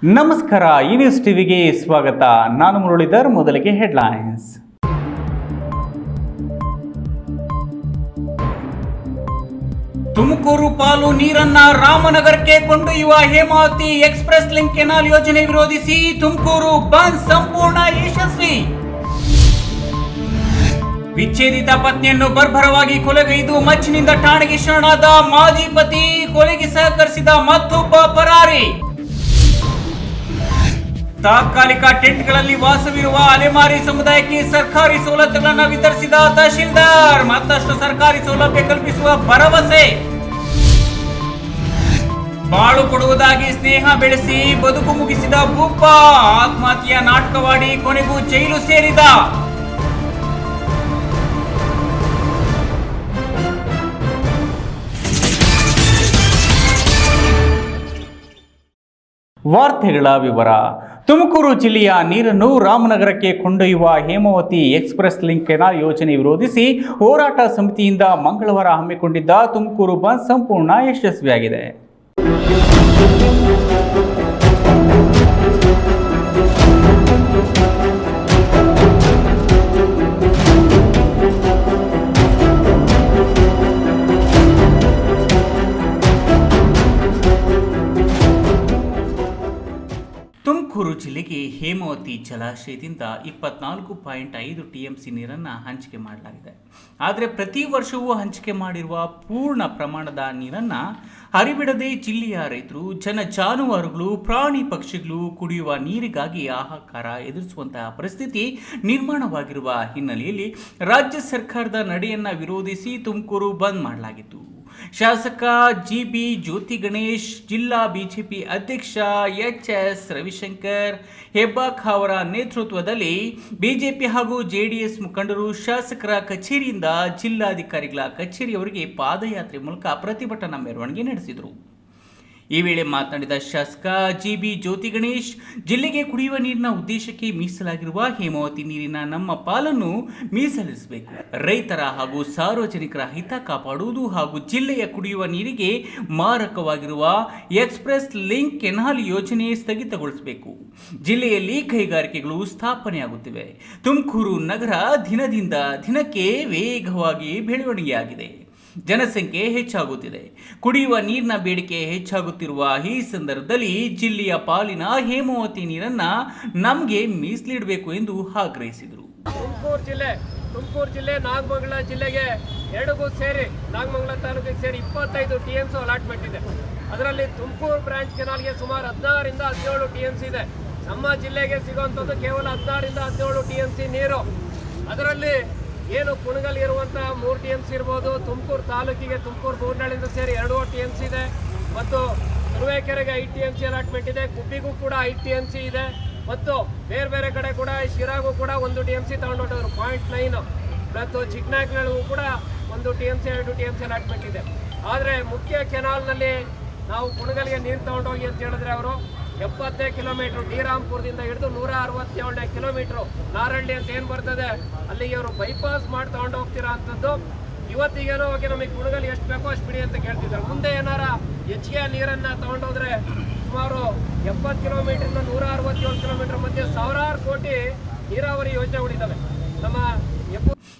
ನಮಸ್ಕಾರ, ಈ ನ್ಯೂಸ್ ಟಿವಿಗೆ ಸ್ವಾಗತ. ನಾನು ಮುರಳೀಧರ್. ಮೊದಲಿಗೆ ಹೆಡ್ಲೈನ್ಸ್. ತುಮಕೂರು ಪಾಲು ನೀರನ್ನ ರಾಮನಗರಕ್ಕೆ ಕೊಂಡೊಯ್ಯುವ ಹೇಮಾವತಿ ಎಕ್ಸ್ಪ್ರೆಸ್ ಲಿಂಕ್ ಕೆನಾಲ್ ಯೋಜನೆ ವಿರೋಧಿಸಿ ತುಮಕೂರು ಬಂದ್ ಸಂಪೂರ್ಣ ಯಶಸ್ವಿ. ವಿಚ್ಛೇದಿತ ಪತ್ನಿಯನ್ನು ಬರ್ಬರವಾಗಿ ಕೊಲೆಗೈದು ಮಚ್ಚಿನಿಂದ ಠಾಣೆಗೆ ಶರಣಾದ ಮಾಜಿ ಪತಿ, ಕೊಲೆಗೆ ಸಹಕರಿಸಿದ ಮತ್ತೊಬ್ಬ ಪರಾರಿ. ತಾತ್ಕಾಲಿಕ ಟೆಂಟ್ಗಳಲ್ಲಿ ವಾಸವಿರುವ ಅಲೆಮಾರಿ ಸಮುದಾಯಕ್ಕೆ ಸರ್ಕಾರಿ ಸವಲತ್ತುಗಳನ್ನು ವಿತರಿಸಿದ ತಹಶೀಲ್ದಾರ್, ಮತ್ತಷ್ಟು ಸರ್ಕಾರಿ ಸೌಲಭ್ಯ ಕಲ್ಪಿಸುವ ಭರವಸೆ. ಬಾಳು ಕೊಡುವುದಾಗಿ ಸ್ನೇಹ ಬೆಳೆಸಿ ಬದುಕು ಮುಗಿಸಿದ ಭೂಪ, ಆತ್ಮಹತ್ಯೆಯ ನಾಟಕವಾಡಿ ಕೊನೆಗೂ ಜೈಲು ಸೇರಿದ. ವಾರ್ತೆಗಳ ವಿವರ. ತುಮಕೂರು ಜಿಲ್ಲೆಯ ನೀರನ್ನು ರಾಮನಗರಕ್ಕೆ ಕೊಂಡೊಯ್ಯುವ ಹೇಮಾವತಿ ಎಕ್ಸ್ಪ್ರೆಸ್ ಲಿಂಕ್ ಕೆನಾಲ್ ಯೋಜನೆ ವಿರೋಧಿಸಿ ಹೋರಾಟ ಸಮಿತಿಯಿಂದ ಮಂಗಳವಾರ ಹಮ್ಮಿಕೊಂಡಿದ್ದ ತುಮಕೂರು ಬಂದ್ ಸಂಪೂರ್ಣ ಯಶಸ್ವಿಯಾಗಿದೆ. ತುಮಕೂರು ಜಿಲ್ಲೆಗೆ ಹೇಮಾವತಿ ಜಲಾಶಯದಿಂದ 24.5 TMC ನೀರನ್ನು ಹಂಚಿಕೆ ಮಾಡಲಾಗಿದೆ. ಆದರೆ ಪ್ರತಿ ವರ್ಷವೂ ಹಂಚಿಕೆ ಮಾಡಿರುವ ಪೂರ್ಣ ಪ್ರಮಾಣದ ನೀರನ್ನು ಹರಿಬಿಡದೆ ಜಿಲ್ಲೆಯ ರೈತರು, ಜನ ಜಾನುವಾರುಗಳು, ಪ್ರಾಣಿ ಪಕ್ಷಿಗಳು ಕುಡಿಯುವ ನೀರಿಗಾಗಿ ಹಾಹಾಕಾರ ಎದುರಿಸುವಂತಹ ಪರಿಸ್ಥಿತಿ ನಿರ್ಮಾಣವಾಗಿರುವ ಹಿನ್ನೆಲೆಯಲ್ಲಿ ರಾಜ್ಯ ಸರ್ಕಾರದ ನಡೆಯನ್ನು ವಿರೋಧಿಸಿ ತುಮಕೂರು ಬಂದ್ ಮಾಡಲಾಗಿತ್ತು. ಶಾಸಕ GB ಜ್ಯೋತಿ ಗಣೇಶ್, ಜಿಲ್ಲಾ ಬಿಜೆಪಿ ಅಧ್ಯಕ್ಷ HS ರವಿಶಂಕರ್ ಹೆಬ್ಬಾಕ್ ಅವರ ನೇತೃತ್ವದಲ್ಲಿ ಬಿಜೆಪಿ ಹಾಗೂ JDS ಮುಖಂಡರು ಶಾಸಕರ ಕಚೇರಿಯಿಂದ ಜಿಲ್ಲಾಧಿಕಾರಿಗಳ ಕಚೇರಿಯವರೆಗೆ ಪಾದಯಾತ್ರೆ ಮೂಲಕ ಪ್ರತಿಭಟನಾ ಮೆರವಣಿಗೆ ನಡೆಸಿದರು. ಈ ವೇಳೆ ಮಾತನಾಡಿದ ಶಾಸಕ GB ಜ್ಯೋತಿ ಗಣೇಶ್, ಜಿಲ್ಲೆಗೆ ಕುಡಿಯುವ ನೀರಿನ ಉದ್ದೇಶಕ್ಕೆ ಮೀಸಲಾಗಿರುವ ಹೇಮಾವತಿ ನೀರಿನ ನಮ್ಮ ಪಾಲನ್ನು ಮೀಸಲಿರಿಸಬೇಕು. ರೈತರ ಹಾಗೂ ಸಾರ್ವಜನಿಕರ ಹಿತ ಕಾಪಾಡುವುದು ಹಾಗೂ ಜಿಲ್ಲೆಯ ಕುಡಿಯುವ ನೀರಿಗೆ ಮಾರಕವಾಗಿರುವ ಎಕ್ಸ್ಪ್ರೆಸ್ ಲಿಂಕ್ ಕೆನಾಲ್ ಯೋಜನೆ ಸ್ಥಗಿತಗೊಳಿಸಬೇಕು. ಜಿಲ್ಲೆಯಲ್ಲಿ ಕೈಗಾರಿಕೆಗಳು ಸ್ಥಾಪನೆಯಾಗುತ್ತಿವೆ. ತುಮಕೂರು ನಗರ ದಿನದಿಂದ ದಿನಕ್ಕೆ ವೇಗವಾಗಿ ಬೆಳವಣಿಗೆಯಾಗಿದೆ. ಜನಸಂಖ್ಯೆ ಹೆಚ್ಚಾಗುತ್ತಿದೆ. ಕುಡಿಯುವ ನೀರಿನ ಬೇಡಿಕೆ ಹೆಚ್ಚಾಗುತ್ತಿರುವ ಈ ಸಂದರ್ಭದಲ್ಲಿ ಜಿಲ್ಲೆಯ ಪಾಲಿನ ಹೇಮಾವತಿ ನೀರನ್ನ ನಮಗೆ ಮೀಸಲಿಡಬೇಕು ಎಂದು ಆಗ್ರಹಿಸಿದರು. ತುಮಕೂರು ಜಿಲ್ಲೆ ನಾಗಮಂಗಲ ಜಿಲ್ಲೆಗೆ ಎರಡಕ್ಕೂ ಸೇರಿ ನಾಗಮಂಗಲ ತಾಲೂಕಿಗೆ ಸೇರಿ 25 TMC ಅಲಾಟ್ಮೆಂಟ್ ಇದೆ. ಅದರಲ್ಲಿ ತುಮಕೂರು ಬ್ರಾಂಚ್ ಕೆನಾಲ್ಗೆ ಸುಮಾರು 16 ರಿಂದ 17 TMC ಇದೆ. ನಮ್ಮ ಜಿಲ್ಲೆಗೆ ಸಿಗುವಂಥದ್ದು ಕೇವಲ 16 ರಿಂದ 17 TMC ನೀರು. ಅದರಲ್ಲಿ ಏನು ಕುಣಗಲ್ ಇರುವಂತಹ 3 TMC ಇರ್ಬೋದು, ತುಮಕೂರು ತಾಲೂಕಿಗೆ ತುಮಕೂರು ಮೂರ್ನಾಳಿಂದ ಸೇರಿ 2 TMC ಇದೆ, ಮತ್ತು ತುರುವೇಕೆರೆಗೆ 5 TMC ಅಲಾಟ್ಮೆಂಟ್ ಇದೆ, ಗುಬ್ಬಿಗೂ ಕೂಡ 5 TMC ಇದೆ, ಮತ್ತು ಬೇರೆ ಬೇರೆ ಕಡೆ ಕೂಡ ಶಿರಾಗೂ ಕೂಡ 1 TMC ತಗೊಂಡೋದ್ರು 0.9, ಮತ್ತು ಚಿಕ್ಕನಾಯಕನಹಳ್ಳಿಗೂ ಕೂಡ 1 TMC 2 TMC ಅಲಾಟ್ಮೆಂಟ್ ಇದೆ. ಆದರೆ ಮುಖ್ಯ ಕೆನಾಲ್ನಲ್ಲಿ ನಾವು ಕುಣಗಲ್ಗೆ ನೀರು ತಗೊಂಡೋಗಿ ಅಂತ ಹೇಳಿದ್ರೆ ಅವರು 70 ಕಿಲೋಮೀಟ್ರು ಶ್ರೀರಾಮ್ಪುರದಿಂದ ಹಿಡಿದು 167 ಕಿಲೋಮೀಟ್ರು ನಾರಹಳ್ಳಿ ಅಂತ ಏನು ಬರ್ತದೆ ಅಲ್ಲಿಗೆ ಅವರು ಬೈಪಾಸ್ ಮಾಡಿ ತಗೊಂಡು ಹೋಗ್ತೀರಾ ಅಂಥದ್ದು. ಇವತ್ತಿಗೇನೋ ಹೋಗಿ ನಮಗೆ ಕುಣಗಲ್ ಎಷ್ಟು ಬೇಕೋ ಅಷ್ಟು ಬಿಡಿ ಅಂತ ಕೇಳ್ತಿದ್ದಾರೆ. ಮುಂದೆ ಏನಾರ ಹೆಚ್ಚಿಗೆ ನೀರನ್ನು ತಗೊಂಡೋದ್ರೆ ಸುಮಾರು 70 ಕಿಲೋಮೀಟ್ರಿಂದ 167 ಕಿಲೋಮೀಟರ್ ಮಧ್ಯೆ ಸಾವಿರಾರು ಕೋಟಿ ನೀರಾವರಿ ಯೋಜನೆಗಳಿದ್ದಾವೆ. ನಮ್ಮ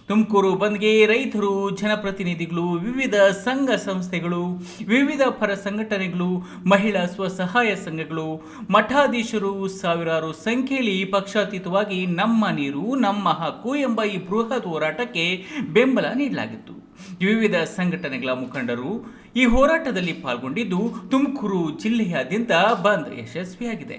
ತುಮಕೂರು ಬಂದ್ಗೆ ರೈತರು, ಜನಪ್ರತಿನಿಧಿಗಳು, ವಿವಿಧ ಸಂಘ ಸಂಸ್ಥೆಗಳು, ವಿವಿಧ ಪರ ಸಂಘಟನೆಗಳು, ಮಹಿಳಾ ಸ್ವಸಹಾಯ ಸಂಘಗಳು, ಮಠಾಧೀಶರು ಸಾವಿರಾರು ಸಂಖ್ಯೆಯಲ್ಲಿ ಪಕ್ಷಾತೀತವಾಗಿ ನಮ್ಮ ನೀರು ನಮ್ಮ ಹಕ್ಕು ಎಂಬ ಈ ಬೃಹತ್ ಹೋರಾಟಕ್ಕೆ ಬೆಂಬಲ ನೀಡಲಾಗಿತ್ತು. ವಿವಿಧ ಸಂಘಟನೆಗಳ ಮುಖಂಡರು ಈ ಹೋರಾಟದಲ್ಲಿ ಪಾಲ್ಗೊಂಡಿದ್ದು ತುಮಕೂರು ಜಿಲ್ಲೆಯಾದ್ಯಂತ ಬಂದ್ ಯಶಸ್ವಿಯಾಗಿದೆ.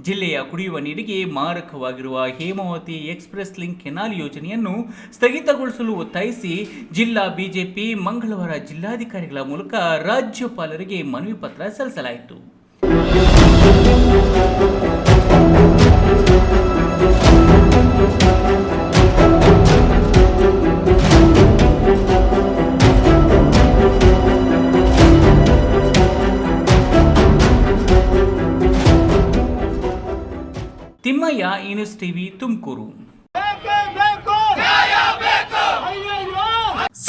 ಜಿಲ್ಲೆಯ ಕುಡಿಯುವ ನೀರಿಗೆ ಮಾರಕವಾಗಿರುವ ಹೇಮಾವತಿ ಎಕ್ಸ್ಪ್ರೆಸ್ ಲಿಂಕ್ ಕೆನಾಲ್ ಯೋಜನೆಯನ್ನು ಸ್ಥಗಿತಗೊಳಿಸಲು ಒತ್ತಾಯಿಸಿ ಜಿಲ್ಲಾ ಬಿಜೆಪಿ ಮಂಗಳವಾರ ಜಿಲ್ಲಾಧಿಕಾರಿಗಳ ಮೂಲಕ ರಾಜ್ಯಪಾಲರಿಗೆ ಮನವಿ ಪತ್ರ ಸಲ್ಲಿಸಲಾಯಿತು. ತಿಮ್ಮಯ್ಯ, ಈ ನ್ಯೂಸ್ ಟಿವಿ, ತುಮಕೂರು.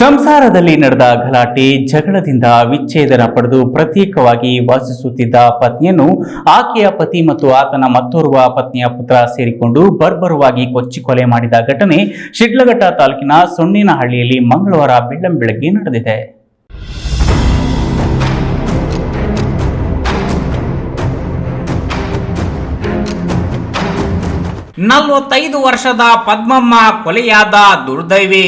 ಸಂಸಾರದಲ್ಲಿ ನಡೆದ ಗಲಾಟೆ ಜಗಳದಿಂದ ವಿಚ್ಛೇದನ ಪಡೆದು ಪ್ರತ್ಯೇಕವಾಗಿ ವಾಸಿಸುತ್ತಿದ್ದ ಪತ್ನಿಯನ್ನು ಆಕೆಯ ಪತಿ ಮತ್ತು ಆತನ ಮತ್ತೋರ್ವ ಪತ್ನಿಯ ಪುತ್ರ ಸೇರಿಕೊಂಡು ಬರ್ಬರವಾಗಿ ಕೊಚ್ಚಿ ಕೊಲೆ ಮಾಡಿದ ಘಟನೆ ಶಿಡ್ಲಘಟ್ಟ ತಾಲೂಕಿನ ಸೊನ್ನೇನಹಳ್ಳಿಯಲ್ಲಿ ಮಂಗಳವಾರ ಬೆಳ್ಳಂಬೆಳಗ್ಗೆ ನಡೆದಿದೆ. 45 ವರ್ಷದ ಪದ್ಮಮ್ಮ ಕೊಲೆಯಾದ ದುರ್ದೈವಿ.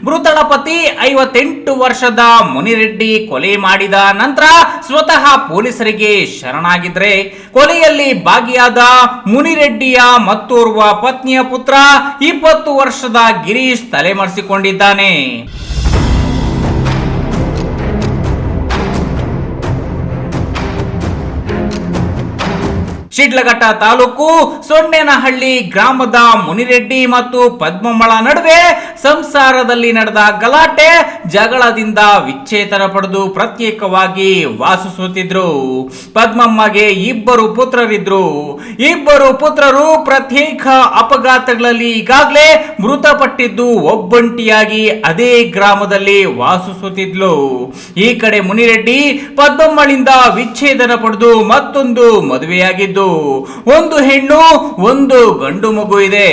ಮೃತಳ ಪತಿ 58 ವರ್ಷದ ಮುನಿರೆಡ್ಡಿ ಕೊಲೆ ಮಾಡಿದ ನಂತರ ಸ್ವತಃ ಪೊಲೀಸರಿಗೆ ಶರಣಾಗಿದ್ರೆ, ಕೊಲೆಯಲ್ಲಿ ಭಾಗಿಯಾದ ಮುನಿರೆಡ್ಡಿಯ ಮತ್ತೋರ್ವ ಪತ್ನಿಯ ಪುತ್ರ 20 ವರ್ಷದ ಗಿರೀಶ್ ತಲೆಮರೆಸಿಕೊಂಡಿದ್ದಾನೆ. ಶಿಡ್ಲಘಟ್ಟ ತಾಲೂಕು ಸೊನ್ನೇನಹಳ್ಳಿ ಗ್ರಾಮದ ಮುನಿರೆಡ್ಡಿ ಮತ್ತು ಪದ್ಮಮ್ಮಳ ನಡುವೆ ಸಂಸಾರದಲ್ಲಿ ನಡೆದ ಗಲಾಟೆ ಜಗಳದಿಂದ ವಿಚ್ಛೇದನ ಪಡೆದು ಪ್ರತ್ಯೇಕವಾಗಿ ವಾಸಿಸುತ್ತಿದ್ರು. ಪದ್ಮಮ್ಮಗೆ 2 ಪುತ್ರರಿದ್ರು. 2 ಪುತ್ರರು ಪ್ರತ್ಯೇಕ ಅಪಘಾತಗಳಲ್ಲಿ ಈಗಾಗಲೇ ಮೃತಪಟ್ಟಿದ್ದು ಒಬ್ಬಂಟಿಯಾಗಿ ಅದೇ ಗ್ರಾಮದಲ್ಲಿ ವಾಸಿಸುತ್ತಿದ್ಲು. ಈ ಕಡೆ ಮುನಿರೆಡ್ಡಿ ಪದ್ಮಮ್ಮಳಿಂದ ವಿಚ್ಛೇದನ ಪಡೆದು ಮತ್ತೊಂದು ಮದುವೆಯಾಗಿದ್ದು, ಒಂದು ಹೆಣ್ಣು ಒಂದು ಗಂಡು ಮಗು ಇದೆ.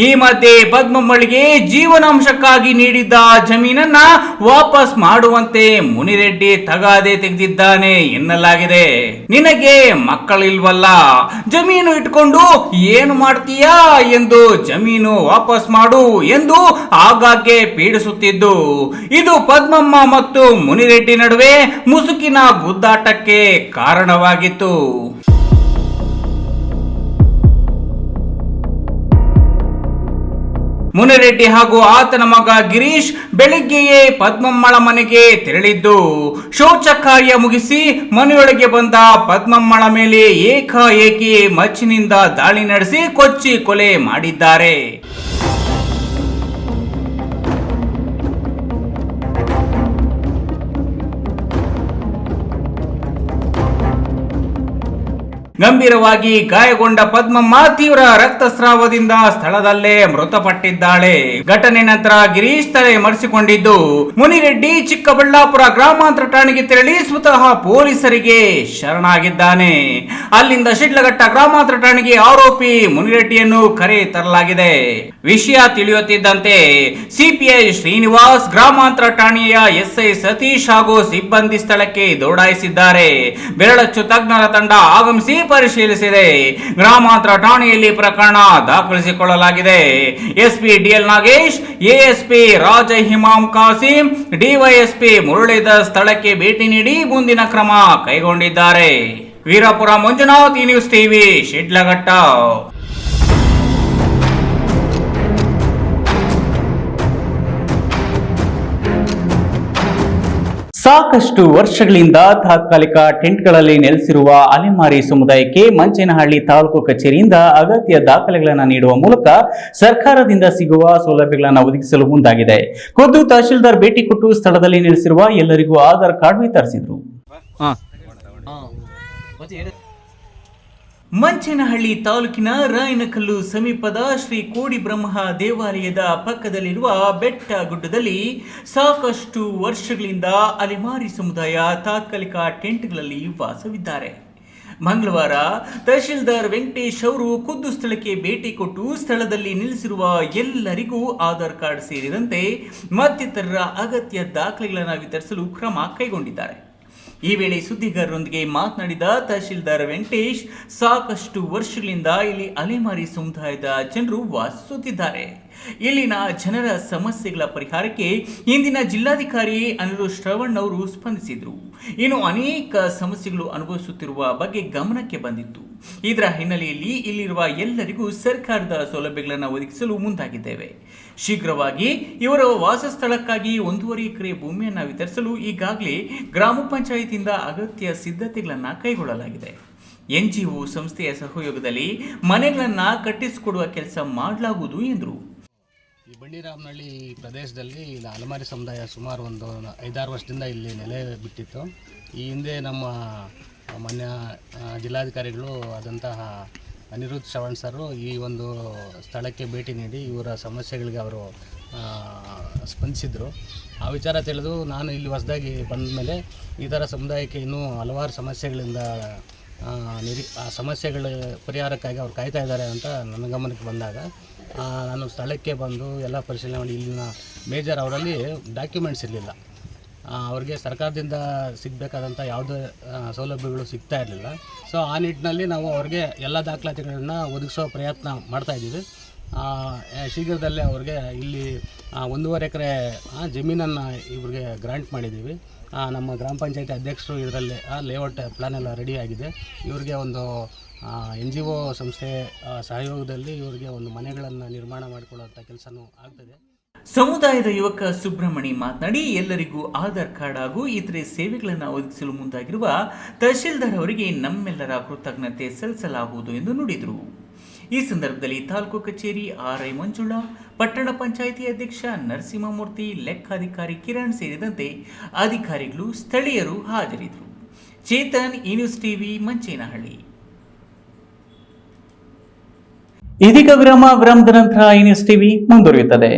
ಈ ಮಧ್ಯೆ ಪದ್ಮಮ್ಮಳಿಗೆ ಜೀವನಾಂಶಕ್ಕಾಗಿ ನೀಡಿದ್ದ ಜಮೀನನ್ನ ವಾಪಸ್ ಮಾಡುವಂತೆ ಮುನಿರೆಡ್ಡಿ ತಗಾದೆ ತೆಗೆದಿದ್ದಾನೆ ಎನ್ನಲಾಗಿದೆ. ನಿನಗೆ ಮಕ್ಕಳಿಲ್ವಲ್ಲ, ಜಮೀನು ಇಟ್ಕೊಂಡು ಏನು ಮಾಡ್ತೀಯಾ ಎಂದು ಜಮೀನು ವಾಪಸ್ ಮಾಡು ಎಂದು ಆಗಾಗ್ಗೆ ಪೀಡಿಸುತ್ತಿದ್ದು, ಇದು ಪದ್ಮಮ್ಮ ಮತ್ತು ಮುನಿರೆಡ್ಡಿ ನಡುವೆ ಮುಸುಕಿನ ಗುದ್ದಾಟಕ್ಕೆ ಕಾರಣವಾಗಿತ್ತು. ಮುನಿರೆಡ್ಡಿ ಹಾಗೂ ಆತನ ಮಗ ಗಿರೀಶ್ ಬೆಳಿಗ್ಗೆಯೇ ಪದ್ಮಮ್ಮಳ ಮನೆಗೆ ತೆರಳಿದ್ದು, ಶೌಚ ಕಾರ್ಯ ಮುಗಿಸಿ ಮನೆಯೊಳಗೆ ಬಂದ ಪದ್ಮಮ್ಮಳ ಮೇಲೆ ಏಕಾಏಕಿ ಮಚ್ಚಿನಿಂದ ದಾಳಿ ನಡೆಸಿ ಕೊಚ್ಚಿ ಕೊಲೆ ಮಾಡಿದ್ದಾರೆ. ಗಂಭೀರವಾಗಿ ಗಾಯಗೊಂಡ ಪದ್ಮಮ್ಮ ತೀವ್ರ ರಕ್ತಸ್ರಾವದಿಂದ ಸ್ಥಳದಲ್ಲೇ ಮೃತಪಟ್ಟಿದ್ದಾಳೆ. ಘಟನೆ ನಂತರ ಗಿರೀಶ್ ತಲೆ ಮರೆಸಿಕೊಂಡಿದ್ದು, ಮುನಿರೆಡ್ಡಿ ಚಿಕ್ಕಬಳ್ಳಾಪುರ ಗ್ರಾಮಾಂತರ ಠಾಣೆಗೆ ತೆರಳಿ ಸ್ವತಃ ಪೊಲೀಸರಿಗೆ ಶರಣಾಗಿದ್ದಾನೆ. ಅಲ್ಲಿಂದ ಶಿಡ್ಲಘಟ್ಟ ಗ್ರಾಮಾಂತರ ಠಾಣೆಗೆ ಆರೋಪಿ ಮುನಿರೆಡ್ಡಿಯನ್ನು ಕರೆ ತರಲಾಗಿದೆ. ವಿಷಯ ತಿಳಿಯುತ್ತಿದ್ದಂತೆ ಸಿಪಿಐ ಶ್ರೀನಿವಾಸ್, ಗ್ರಾಮಾಂತರ ಠಾಣೆಯ ಎಸ್ಐ ಸತೀಶ್ ಹಾಗೂ ಸಿಬ್ಬಂದಿ ಸ್ಥಳಕ್ಕೆ ದೌಡಾಯಿಸಿದ್ದಾರೆ. ಬೆರಳಚ್ಚು ತಜ್ಞರ ತಂಡ ಆಗಮಿಸಿ ಪರಿಶೀಲಿಸಿದೆ. ಗ್ರಾಮಾಂತರ ಠಾಣೆಯಲ್ಲಿ ಪ್ರಕರಣ ದಾಖಲಿಸಿಕೊಳ್ಳಲಾಗಿದೆ. ಎಸ್ಪಿ ಡಿಎಲ್ ನಾಗೇಶ್, ಎಎಸ್ಪಿ ರಾಜ ಹಿಮಾಮ್ ಕಾಸಿಂ, ಡಿವೈಎಸ್ಪಿ ಮುರಳೀಧರ್ ಸ್ಥಳಕ್ಕೆ ಭೇಟಿ ನೀಡಿ ಮುಂದಿನ ಕ್ರಮ ಕೈಗೊಂಡಿದ್ದಾರೆ. Veerapura Manjunath, news TV, Sidlaghatta. ಸಾಕಷ್ಟು ವರ್ಷಗಳಿಂದ ತಾತ್ಕಾಲಿಕ ಟೆಂಟ್ಗಳಲ್ಲಿ ನೆಲೆಸಿರುವ ಅಲೆಮಾರಿ ಸಮುದಾಯಕ್ಕೆ ಮಂಚೇನಹಳ್ಳಿ ತಾಲೂಕು ಕಚೇರಿಯಿಂದ ಅಗತ್ಯ ದಾಖಲೆಗಳನ್ನು ನೀಡುವ ಮೂಲಕ ಸರ್ಕಾರದಿಂದ ಸಿಗುವ ಸೌಲಭ್ಯಗಳನ್ನು ಒದಗಿಸಲು ಮುಂದಾಗಿದೆ. ಖುದ್ದು ತಹಶೀಲ್ದಾರ್ ಭೇಟಿ ಕೊಟ್ಟು ಸ್ಥಳದಲ್ಲಿ ನೆಲೆಸಿರುವ ಎಲ್ಲರಿಗೂ ಆಧಾರ್ ಕಾರ್ಡ್ ವಿತರಿಸಿದರು. ಮಂಚೇನಹಳ್ಳಿ ತಾಲೂಕಿನ ರಾಯನಕಲ್ಲು ಸಮೀಪದ ಶ್ರೀ ಕೋಡಿ ಬ್ರಹ್ಮ ದೇವಾಲಯದ ಪಕ್ಕದಲ್ಲಿರುವ ಬೆಟ್ಟ ಗುಡ್ಡದಲ್ಲಿ ಸಾಕಷ್ಟು ವರ್ಷಗಳಿಂದ ಅಲೆಮಾರಿ ಸಮುದಾಯ ತಾತ್ಕಾಲಿಕ ಟೆಂಟ್ಗಳಲ್ಲಿ ವಾಸವಿದ್ದಾರೆ. ಮಂಗಳವಾರ ತಹಶೀಲ್ದಾರ್ ವೆಂಕಟೇಶ್ ಅವರು ಖುದ್ದು ಸ್ಥಳಕ್ಕೆ ಭೇಟಿ ಕೊಟ್ಟು ಸ್ಥಳದಲ್ಲಿ ನಿಲ್ಲಿಸಿರುವ ಎಲ್ಲರಿಗೂ ಆಧಾರ್ ಕಾರ್ಡ್ ಸೇರಿದಂತೆ ಮತ್ತಿತರರ ಅಗತ್ಯ ದಾಖಲೆಗಳನ್ನು ವಿತರಿಸಲು ಕ್ರಮ ಕೈಗೊಂಡಿದ್ದಾರೆ. ಈ ವೇಳೆ ಸುದ್ದಿಗಾರರೊಂದಿಗೆ ಮಾತನಾಡಿದ ತಹಶೀಲ್ದಾರ್ ವೆಂಕಟೇಶ್, ಸಾಕಷ್ಟು ವರ್ಷಗಳಿಂದ ಇಲ್ಲಿ ಅಲೆಮಾರಿ ಸಮುದಾಯದ ಜನರು ವಾಸಿಸುತ್ತಿದ್ದಾರೆ. ಇಲ್ಲಿನ ಜನರ ಸಮಸ್ಯೆಗಳ ಪರಿಹಾರಕ್ಕೆ ಇಂದಿನ ಜಿಲ್ಲಾಧಿಕಾರಿ ಅನಿರುದ್ಧ್ ಶ್ರವಣ್ ಅವರು ಸ್ಪಂದಿಸಿದರು. ಇನ್ನು ಅನೇಕ ಸಮಸ್ಯೆಗಳು ಅನುಭವಿಸುತ್ತಿರುವ ಬಗ್ಗೆ ಗಮನಕ್ಕೆ ಬಂದಿತ್ತು. ಇದರ ಹಿನ್ನೆಲೆಯಲ್ಲಿ ಇಲ್ಲಿರುವ ಎಲ್ಲರಿಗೂ ಸರ್ಕಾರದ ಸೌಲಭ್ಯಗಳನ್ನು ಒದಗಿಸಲು ಮುಂದಾಗಿದ್ದೇವೆ. ಶೀಘ್ರವಾಗಿ ಇವರ ವಾಸಸ್ಥಳಕ್ಕಾಗಿ 1.5 ಎಕರೆ ಭೂಮಿಯನ್ನು ವಿತರಿಸಲು ಈಗಾಗಲೇ ಗ್ರಾಮ ಪಂಚಾಯತಿಯಿಂದ ಅಗತ್ಯ ಸಿದ್ಧತೆಗಳನ್ನು ಕೈಗೊಳ್ಳಲಾಗಿದೆ. NGO ಸಂಸ್ಥೆಯ ಸಹಯೋಗದಲ್ಲಿ ಮನೆಗಳನ್ನು ಕಟ್ಟಿಸಿಕೊಡುವ ಕೆಲಸ ಮಾಡಲಾಗುವುದು ಎಂದರು. ಈ ಬಂಡಿರಾಮನಹಳ್ಳಿ ಪ್ರದೇಶದಲ್ಲಿ ಅಲೆಮಾರಿ ಸಮುದಾಯ ಸುಮಾರು ಒಂದು 5-6 ವರ್ಷದಿಂದ ಇಲ್ಲಿ ನೆಲೆ ಬಿಟ್ಟಿತ್ತು. ಈ ಹಿಂದೆ ನಮ್ಮ ಮಾನ್ಯ ಜಿಲ್ಲಾಧಿಕಾರಿಗಳು ಆದಂತಹ ಅನಿರುದ್ಧ್ ಶ್ರವಣ್ ಸರ್ ಈ ಒಂದು ಸ್ಥಳಕ್ಕೆ ಭೇಟಿ ನೀಡಿ ಇವರ ಸಮಸ್ಯೆಗಳಿಗೆ ಅವರು ಸ್ಪಂದಿಸಿದರು. ಆ ವಿಚಾರ ತಿಳಿದು ನಾನು ಇಲ್ಲಿ ಹೊಸದಾಗಿ ಬಂದ ಮೇಲೆ ಈ ಥರ ಸಮುದಾಯಕ್ಕೆ ಇನ್ನೂ ಹಲವಾರು ಸಮಸ್ಯೆಗಳಿಂದ ಆ ಸಮಸ್ಯೆಗಳ ಪರಿಹಾರಕ್ಕಾಗಿ ಅವ್ರು ಕಾಯ್ತಾ ಇದ್ದಾರೆ ಅಂತ ನನ್ನ ಗಮನಕ್ಕೆ ಬಂದಾಗ ನಾನು ಸ್ಥಳಕ್ಕೆ ಬಂದು ಎಲ್ಲ ಪರಿಶೀಲನೆ ಮಾಡಿ ಇಲ್ಲಿನ ಮೇಜರ್ ಅವರಲ್ಲಿ ಡಾಕ್ಯುಮೆಂಟ್ಸ್ ಇರಲಿಲ್ಲ. ಅವ್ರಿಗೆ ಸರ್ಕಾರದಿಂದ ಸಿಗಬೇಕಾದಂಥ ಯಾವುದೇ ಸೌಲಭ್ಯಗಳು ಸಿಗ್ತಾ ಇರಲಿಲ್ಲ. ಸೊ ಆ ನಿಟ್ಟಿನಲ್ಲಿ ನಾವು ಅವ್ರಿಗೆ ಎಲ್ಲ ದಾಖಲಾತಿಗಳನ್ನು ಒದಗಿಸೋ ಪ್ರಯತ್ನ ಮಾಡ್ತಾಯಿದ್ದೀವಿ. ಶೀಘ್ರದಲ್ಲೇ ಅವ್ರಿಗೆ ಇಲ್ಲಿ 1.5 ಎಕರೆ ಜಮೀನನ್ನು ಇವ್ರಿಗೆ ಗ್ರಾಂಟ್ ಮಾಡಿದ್ದೀವಿ. ನಮ್ಮ ಗ್ರಾಮ ಪಂಚಾಯತಿ ಅಧ್ಯಕ್ಷರು ಇದರಲ್ಲಿ ಲೇಔಟ್ ಪ್ಲಾನ್ ಎಲ್ಲ ರೆಡಿ ಆಗಿದೆ. ಇವ್ರಿಗೆ ಒಂದು NGO ಸಂಸ್ಥೆ ಸಹಯೋಗದಲ್ಲಿ ಇವರಿಗೆ ಒಂದು ಮನೆಗಳನ್ನು ನಿರ್ಮಾಣ ಮಾಡಿಕೊಳ್ಳುವಂಥ ಕೆಲಸನೂ ಆಗ್ತದೆ. ಸಮುದಾಯದ ಯುವಕ ಸುಬ್ರಹ್ಮಣಿ ಮಾತನಾಡಿ, ಎಲ್ಲರಿಗೂ ಆಧಾರ್ ಕಾರ್ಡ್ ಹಾಗೂ ಇತರೆ ಸೇವೆಗಳನ್ನು ಒದಗಿಸಲು ಮುಂದಾಗಿರುವ ತಹಶೀಲ್ದಾರ್ ಅವರಿಗೆ ನಮ್ಮೆಲ್ಲರ ಕೃತಜ್ಞತೆ ಸಲ್ಲಿಸಲಾಗುವುದು ಎಂದು ನುಡಿದರು. ಈ ಸಂದರ್ಭದಲ್ಲಿ ತಾಲೂಕು ಕಚೇರಿ RI ಮಂಜುಳಾ, ಪಟ್ಟಣ ಪಂಚಾಯಿತಿ ಅಧ್ಯಕ್ಷ ನರಸಿಂಹಮೂರ್ತಿ, ಲೆಕ್ಕಾಧಿಕಾರಿ ಕಿರಣ್ ಸೇರಿದಂತೆ ಅಧಿಕಾರಿಗಳು, ಸ್ಥಳೀಯರು ಹಾಜರಿದ್ದರು. Chetan, news TV, Manchenahalli. ಇದೀಗ ವಿರಾಮದ ನಂತರ ನ್ಯೂಸ್ ಟಿವಿ ಮುಂದುವರಿಯುತ್ತದೆ.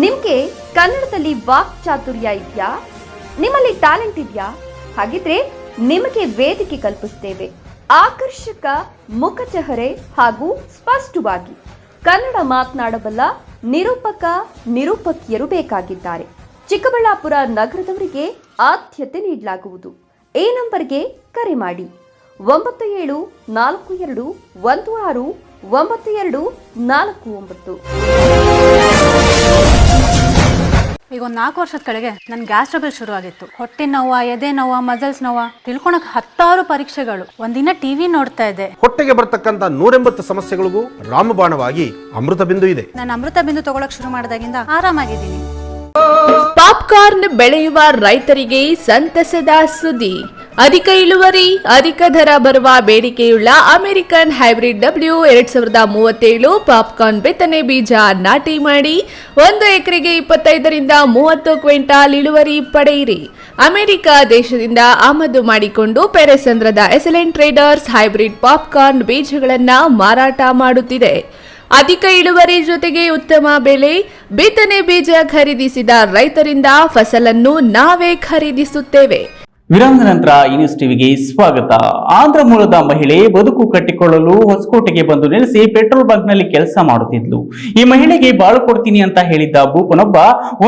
ನಿಮ್ಗೆ ಕನ್ನಡದಲ್ಲಿ ವಾಕ್ ಚಾತುರ್ಯ ಇದೆಯಾ? ನಿಮ್ಮಲ್ಲಿ ಟ್ಯಾಲೆಂಟ್ ಇದೆಯಾ? ಹಾಗಿದ್ರೆ ನಿಮಗೆ ವೇದಿಕೆ ಕಲ್ಪಿಸ್ತೇವೆ. ಆಕರ್ಷಕ ಮುಖಚಹರೆ ಹಾಗೂ ಸ್ಪಷ್ಟವಾಗಿ ಕನ್ನಡ ಮಾತನಾಡಬಲ್ಲ ನಿರೂಪಕ ನಿರೂಪಕಿಯರು ಬೇಕಾಗಿದ್ದಾರೆ. ಚಿಕ್ಕಬಳ್ಳಾಪುರ ನಗರದವರಿಗೆ ಆದ್ಯತೆ ನೀಡಲಾಗುವುದು. ಈ ನಂಬರ್ಗೆ ಕರೆ ಮಾಡಿ 9742169249. ಈಗ ಒಂದು 4 ವರ್ಷದ ಕೆಳಗೆ ನನ್ನ ಗ್ಯಾಸ್ ಟ್ರಬಲ್ ಶುರು ಆಗಿತ್ತು. ಹೊಟ್ಟೆ ನೋವ, ಎದೆ ನೋವ, ಮಸಲ್ಸ್ ನೋವ, ತಿಳ್ಕೊಳಕ್ 10 ಪರೀಕ್ಷೆಗಳು. ಒಂದಿನ ಟಿವಿ ನೋಡ್ತಾ ಇದ್ದೆ. ಹೊಟ್ಟೆಗೆ ಬರ್ತಕ್ಕಂತ 180 ಸಮಸ್ಯೆಗಳಿಗೂ ರಾಮಬಾಣವಾಗಿ ಅಮೃತ ಬಿಂದು ಇದೆ. ನಾನು ಅಮೃತ ಬಿಂದು ತಗೊಳಕ್ ಶುರು ಮಾಡಿದಾಗಿಂದ ಆರಾಮಾಗಿದ್ದೀನಿ. ಪಾಪ್ಕಾರ್ನ್ ಬೆಳೆಯುವ ರೈತರಿಗೆ ಸಂತಸದ ಸುದ್ದಿ. ಅಧಿಕ ಇಳುವರಿ, ಅಧಿಕ ದರ ಬರುವ ಬೇಡಿಕೆಯುಳ್ಳ ಅಮೆರಿಕನ್ ಹೈಬ್ರಿಡ್ W2037 ಪಾಪ್ಕಾರ್ನ್ ಬಿತ್ತನೆ ಬೀಜ ನಾಟಿ ಮಾಡಿ 1 ಎಕರೆಗೆ 25 ರಿಂದ 30 ಕ್ವಿಂಟಾಲ್ ಇಳುವರಿ ಪಡೆಯಿರಿ. ಅಮೆರಿಕ ದೇಶದಿಂದ ಆಮದು ಮಾಡಿಕೊಂಡು ಪೆರೆಸಂದ್ರದ ಎಸಲೆಂಟ್ ಟ್ರೇಡರ್ಸ್ ಹೈಬ್ರಿಡ್ ಪಾಪ್ಕಾರ್ನ್ ಬೀಜಗಳನ್ನು ಮಾರಾಟ ಮಾಡುತ್ತಿದೆ. ಅಧಿಕ ಇಳುವರಿ ಜೊತೆಗೆ ಉತ್ತಮ ಬೆಲೆ. ಬಿತ್ತನೆ ಬೀಜ ಖರೀದಿಸಿದ ರೈತರಿಂದ ಫಸಲನ್ನು ನಾವೇ ಖರೀದಿಸುತ್ತೇವೆ. ವಿರಾಮದ ನಂತರ ನ್ಯೂಸ್ ಟಿವಿಗೆ ಸ್ವಾಗತ. ಆಂಧ್ರ ಮೂಲದ ಮಹಿಳೆ ಬದುಕು ಕಟ್ಟಿಕೊಳ್ಳಲು ಹೊಸಕೋಟೆಗೆ ಬಂದು ನೆಲೆಸಿ ಪೆಟ್ರೋಲ್ ಬಂಕ್ನಲ್ಲಿ ಕೆಲಸ ಮಾಡುತ್ತಿದ್ಲು. ಈ ಮಹಿಳೆಗೆ ಬಾಳು ಕೊಡ್ತೀನಿ ಅಂತ ಹೇಳಿದ್ದ ಭೂಪನೊಬ್ಬ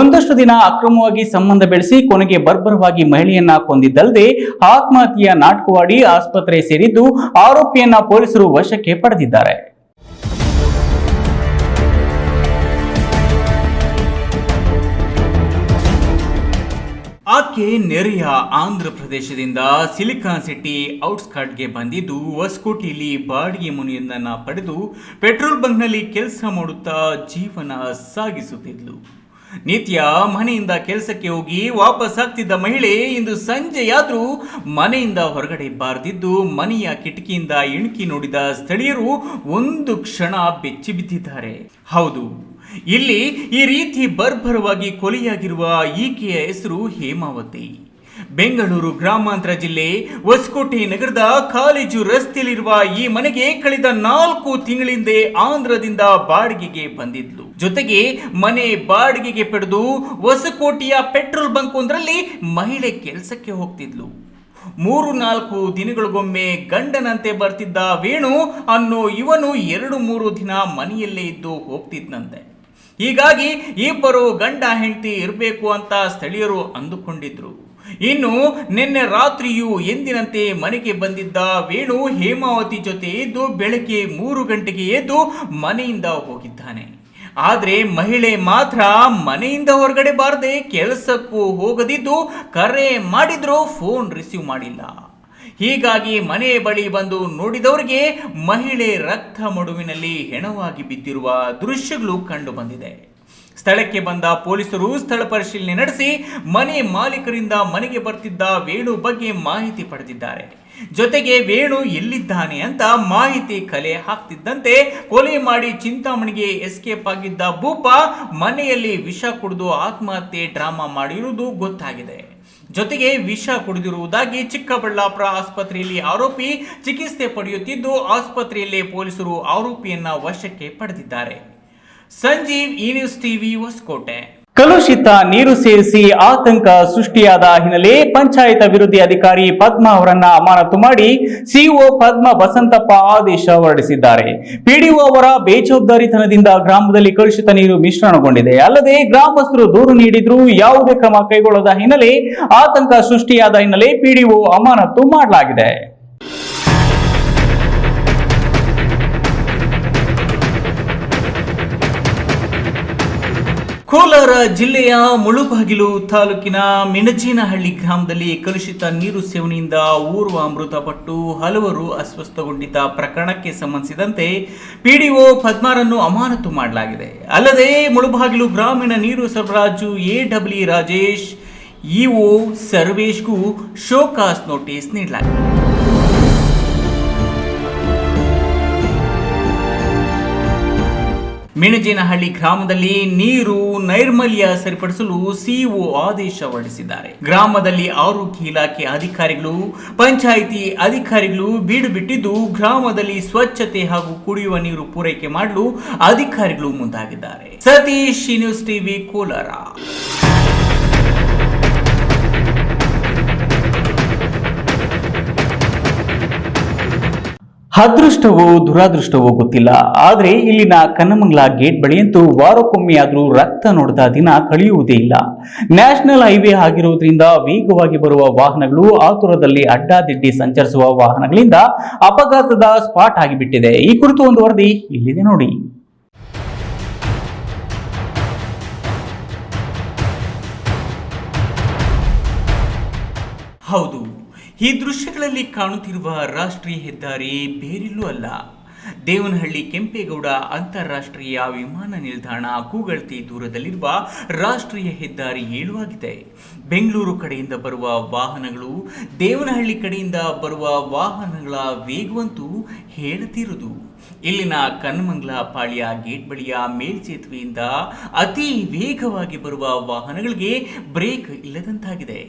ಒಂದಷ್ಟು ದಿನ ಅಕ್ರಮವಾಗಿ ಸಂಬಂಧ ಬೆಳೆಸಿ ಕೊನೆಗೆ ಬರ್ಬರವಾಗಿ ಮಹಿಳೆಯನ್ನ ಕೊಂದಿದ್ದಲ್ಲದೆ ಆತ್ಮಹತ್ಯೆಯ ನಾಟಕವಾಡಿ ಆಸ್ಪತ್ರೆ ಸೇರಿದ್ದು ಆರೋಪಿಯನ್ನ ಪೊಲೀಸರು ವಶಕ್ಕೆ ಪಡೆದಿದ್ದಾರೆ. ಆಕೆ ನೆರೆಯ ಆಂಧ್ರ ಪ್ರದೇಶದಿಂದ ಸಿಲಿಕಾನ್ ಸಿಟಿ ಔಟ್ಸ್ಕರ್ಟ್ಗೆ ಬಂದಿದ್ದು ಹೊಸಕೋಟೆಯಲ್ಲಿ ಬಾಡಿಗೆ ಮನೆಯೊಂದನ್ನು ಪಡೆದು ಪೆಟ್ರೋಲ್ ಬಂಕ್ನಲ್ಲಿ ಕೆಲಸ ಮಾಡುತ್ತಾ ಜೀವನ ಸಾಗಿಸುತ್ತಿದ್ಲು. ನಿತ್ಯ ಮನೆಯಿಂದ ಕೆಲಸಕ್ಕೆ ಹೋಗಿ ವಾಪಸ್ ಆಗ್ತಿದ್ದ ಮಹಿಳೆ ಇಂದು ಸಂಜೆಯಾದರೂ ಮನೆಯಿಂದ ಹೊರಗಡೆ ಬಾರದಿದ್ದು ಮನೆಯ ಕಿಟಕಿಯಿಂದ ಇಣುಕಿ ನೋಡಿದ ಸ್ಥಳೀಯರು ಒಂದು ಕ್ಷಣ ಬೆಚ್ಚಿ ಬಿದ್ದಿದ್ದಾರೆ. ಹೌದು, ಇಲ್ಲಿ ಈ ರೀತಿ ಬರ್ಬರವಾಗಿ ಕೊಲೆಯಾಗಿರುವ ಈಕೆಯ ಹೆಸರು ಹೇಮಾವತಿ. ಬೆಂಗಳೂರು ಗ್ರಾಮಾಂತರ ಜಿಲ್ಲೆ ಹೊಸಕೋಟೆ ನಗರದ ಕಾಲೇಜು ರಸ್ತೆಯಲ್ಲಿರುವ ಈ ಮನೆಗೆ ಕಳೆದ 4 ತಿಂಗಳಿಂದ ಆಂಧ್ರದಿಂದ ಬಾಡಿಗೆಗೆ ಬಂದಿದ್ಲು. ಜೊತೆಗೆ ಮನೆ ಬಾಡಿಗೆಗೆ ಪಡೆದು ಹೊಸಕೋಟೆಯ ಪೆಟ್ರೋಲ್ ಬಂಕ್ ಒಂದರಲ್ಲಿ ಮಹಿಳೆ ಕೆಲಸಕ್ಕೆ ಹೋಗ್ತಿದ್ಲು. 3-4 ದಿನಗಳಿಗೊಮ್ಮೆ ಗಂಡನಂತೆ ಬರ್ತಿದ್ದ ವೇಣು ಅನ್ನೋ ಇವನು 2-3 ದಿನ ಮನೆಯಲ್ಲೇ ಇದ್ದು ಹೋಗ್ತಿದ್ನಂತೆ. ಹೀಗಾಗಿ ಇಬ್ಬರು ಗಂಡ ಹೆಂಡತಿ ಇರಬೇಕು ಅಂತ ಸ್ಥಳೀಯರು ಅಂದುಕೊಂಡಿದ್ರು. ಇನ್ನು ನಿನ್ನೆ ರಾತ್ರಿಯೂ ಎಂದಿನಂತೆ ಮನೆಗೆ ಬಂದಿದ್ದ ವೇಣು ಹೇಮಾವತಿ ಜೊತೆ ಇದ್ದು ಬೆಳಗ್ಗೆ 3 ಗಂಟೆಗೆ ಎದ್ದು ಮನೆಯಿಂದ ಹೋಗಿದ್ದಾನೆ. ಆದರೆ ಮಹಿಳೆ ಮಾತ್ರ ಮನೆಯಿಂದ ಹೊರಗಡೆ ಬಾರದೆ ಕೆಲಸಕ್ಕೂ ಹೋಗದಿದ್ದು ಕರೆ ಮಾಡಿದ್ರು ಫೋನ್ ರಿಸೀವ್ ಮಾಡಿಲ್ಲ. ಹೀಗಾಗಿ ಮನೆ ಬಳಿ ಬಂದು ನೋಡಿದವರಿಗೆ ಮಹಿಳೆ ರಕ್ತ ಮಡುವಿನಲ್ಲಿ ಹೆಣವಾಗಿ ಬಿದ್ದಿರುವ ದೃಶ್ಯಗಳು ಕಂಡು ಬಂದಿದೆ. ಸ್ಥಳಕ್ಕೆ ಬಂದ ಪೊಲೀಸರು ಸ್ಥಳ ಪರಿಶೀಲನೆ ನಡೆಸಿ ಮನೆ ಮಾಲೀಕರಿಂದ ಮನೆಗೆ ಬರ್ತಿದ್ದ ವೇಣು ಬಗ್ಗೆ ಮಾಹಿತಿ ಪಡೆದಿದ್ದಾರೆ. ಜೊತೆಗೆ ವೇಣು ಎಲ್ಲಿದ್ದಾನೆ ಅಂತ ಮಾಹಿತಿ ಕಲೆ ಹಾಕ್ತಿದ್ದಂತೆ ಕೊಲೆ ಮಾಡಿ ಚಿಂತಾಮಣಿಗೆ ಎಸ್ಕೇಪ್ ಆಗಿದ್ದ ಭೂಪ ಮನೆಯಲ್ಲಿ ವಿಷ ಕುಡಿದು ಆತ್ಮಹತ್ಯೆ ಡ್ರಾಮಾ ಮಾಡಿರುವುದು ಗೊತ್ತಾಗಿದೆ. ಜೊತೆಗೆ ವಿಷ ಕುಡಿದಿರುವುದಾಗಿ ಚಿಕ್ಕಬಳ್ಳಾಪುರ ಆಸ್ಪತ್ರೆಯಲ್ಲಿ ಆರೋಪಿ ಚಿಕಿತ್ಸೆ ಪಡೆಯುತ್ತಿದ್ದು ಆಸ್ಪತ್ರೆಯಲ್ಲೇ ಪೊಲೀಸರು ಆರೋಪಿಯನ್ನ ವಶಕ್ಕೆ ಪಡೆದಿದ್ದಾರೆ. ಸಂಜೀವ್, ಈ ನ್ಯೂಸ್ ಟಿವಿ, ಹೊಸಕೋಟೆ. ಕಲುಷಿತ ನೀರು ಸೇರಿಸಿ ಆತಂಕ ಸೃಷ್ಟಿಯಾದ ಹಿನ್ನೆಲೆ ಪಂಚಾಯತ್ ಅಭಿವೃದ್ಧಿ ಅಧಿಕಾರಿ ಪದ್ಮಾ ಅವರನ್ನ ಅಮಾನತು ಮಾಡಿ ಸಿಇಒ ಪದ್ಮಾ ಬಸಂತಪ್ಪ ಆದೇಶ ಹೊರಡಿಸಿದ್ದಾರೆ. ಪಿಡಿಒ ಅವರ ಬೇಜವಾಬ್ದಾರಿತನದಿಂದ ಗ್ರಾಮದಲ್ಲಿ ಕಲುಷಿತ ನೀರು ಮಿಶ್ರಣಗೊಂಡಿದೆ. ಅಲ್ಲದೆ ಗ್ರಾಮಸ್ಥರು ದೂರು ನೀಡಿದ್ರೂ ಯಾವುದೇ ಕ್ರಮ ಕೈಗೊಳ್ಳದ ಹಿನ್ನೆಲೆ ಆತಂಕ ಸೃಷ್ಟಿಯಾದ ಹಿನ್ನೆಲೆ ಪಿಡಿಒ ಅಮಾನತು ಮಾಡಲಾಗಿದೆ. ಕೋಲಾರ ಜಿಲ್ಲೆಯ ಮುಳುಬಾಗಿಲು ತಾಲೂಕಿನ ಮಿಣಜೇನಹಳ್ಳಿ ಗ್ರಾಮದಲ್ಲಿ ಕಲುಷಿತ ನೀರು ಸೇವನೆಯಿಂದ ಓರ್ವ ಮೃತಪಟ್ಟು ಹಲವರು ಅಸ್ವಸ್ಥಗೊಂಡಿದ್ದ ಪ್ರಕರಣಕ್ಕೆ ಸಂಬಂಧಿಸಿದಂತೆ ಪಿಡಿಒ ಪದ್ಮಾರನ್ನು ಅಮಾನತು ಮಾಡಲಾಗಿದೆ. ಅಲ್ಲದೆ ಮುಳುಬಾಗಿಲು ಗ್ರಾಮೀಣ ನೀರು ಸರಬರಾಜು ಎಡಬ್ಲ್ಯೂ ರಾಜೇಶ್, ಇಒ ಸರ್ವೇಶ್ಗೂ ಶೋಕಾಸ್ ನೋಟಿಸ್ ನೀಡಲಾಗಿದೆ. ಮಿಣಜೇನಹಳ್ಳಿ ಗ್ರಾಮದಲ್ಲಿ ನೀರು ನೈರ್ಮಲ್ಯ ಸರಿಪಡಿಸಲು ಸಿಇಒ ಆದೇಶ ಹೊರಡಿಸಿದ್ದಾರೆ. ಗ್ರಾಮದಲ್ಲಿ ಆರೋಗ್ಯ ಇಲಾಖೆ ಅಧಿಕಾರಿಗಳು, ಪಂಚಾಯಿತಿ ಅಧಿಕಾರಿಗಳು ಬೀಡು ಬಿಟ್ಟಿದ್ದು ಗ್ರಾಮದಲ್ಲಿ ಸ್ವಚ್ಛತೆ ಹಾಗೂ ಕುಡಿಯುವ ನೀರು ಪೂರೈಕೆ ಮಾಡಲು ಅಧಿಕಾರಿಗಳು ಮುಂದಾಗಿದ್ದಾರೆ. Satish, news TV, Kolar. ಅದೃಷ್ಟವೋ ದುರಾದೃಷ್ಟವೋ ಗೊತ್ತಿಲ್ಲ, ಆದರೆ ಇಲ್ಲಿನ ಕನ್ನಮಂಗಲ ಗೇಟ್ ಬಳಿಯಂತೂ ವಾರಕ್ಕೊಮ್ಮೆಯಾದರೂ ರಕ್ತ ನೋಡದ ದಿನ ಕಳೆಯುವುದೇ ಇಲ್ಲ. ನ್ಯಾಷನಲ್ ಹೈವೇ ಆಗಿರುವುದರಿಂದ ವೇಗವಾಗಿ ಬರುವ ವಾಹನಗಳು, ಆತುರದಲ್ಲಿ ಅಡ್ಡಾದಿಡ್ಡಿ ಸಂಚರಿಸುವ ವಾಹನಗಳಿಂದ ಅಪಘಾತದ ಸ್ಪಾಟ್ ಆಗಿಬಿಟ್ಟಿದೆ. ಈ ಕುರಿತು ಒಂದು ವರದಿ ಇಲ್ಲಿದೆ ನೋಡಿ. ಹೌದು, ಈ ದೃಶ್ಯಗಳಲ್ಲಿ ಕಾಣುತ್ತಿರುವ ರಾಷ್ಟ್ರೀಯ ಹೆದ್ದಾರಿ ಬೇರೆಲ್ಲೂ ಅಲ್ಲ, ದೇವನಹಳ್ಳಿ ಕೆಂಪೇಗೌಡ ಅಂತಾರಾಷ್ಟ್ರೀಯ ವಿಮಾನ ನಿಲ್ದಾಣ ಕೂಗಳತೆ ದೂರದಲ್ಲಿರುವ ರಾಷ್ಟ್ರೀಯ ಹೆದ್ದಾರಿ 7 ಆಗಿದೆ. ಬೆಂಗಳೂರು ಕಡೆಯಿಂದ ಬರುವ ವಾಹನಗಳು, ದೇವನಹಳ್ಳಿ ಕಡೆಯಿಂದ ಬರುವ ವಾಹನಗಳ ವೇಗವಂತೂ ಹೇಳತಿರುವುದು. ಇಲ್ಲಿನ ಕನ್ನಮಂಗಲ ಪಾಳ್ಯ ಗೇಟ್ ಬಳಿಯ ಮೇಲ್ಸೇತುವೆಯಿಂದ ಅತಿ ವೇಗವಾಗಿ ಬರುವ ವಾಹನಗಳಿಗೆ ಬ್ರೇಕ್ ಇಲ್ಲದಂತಾಗಿದೆ.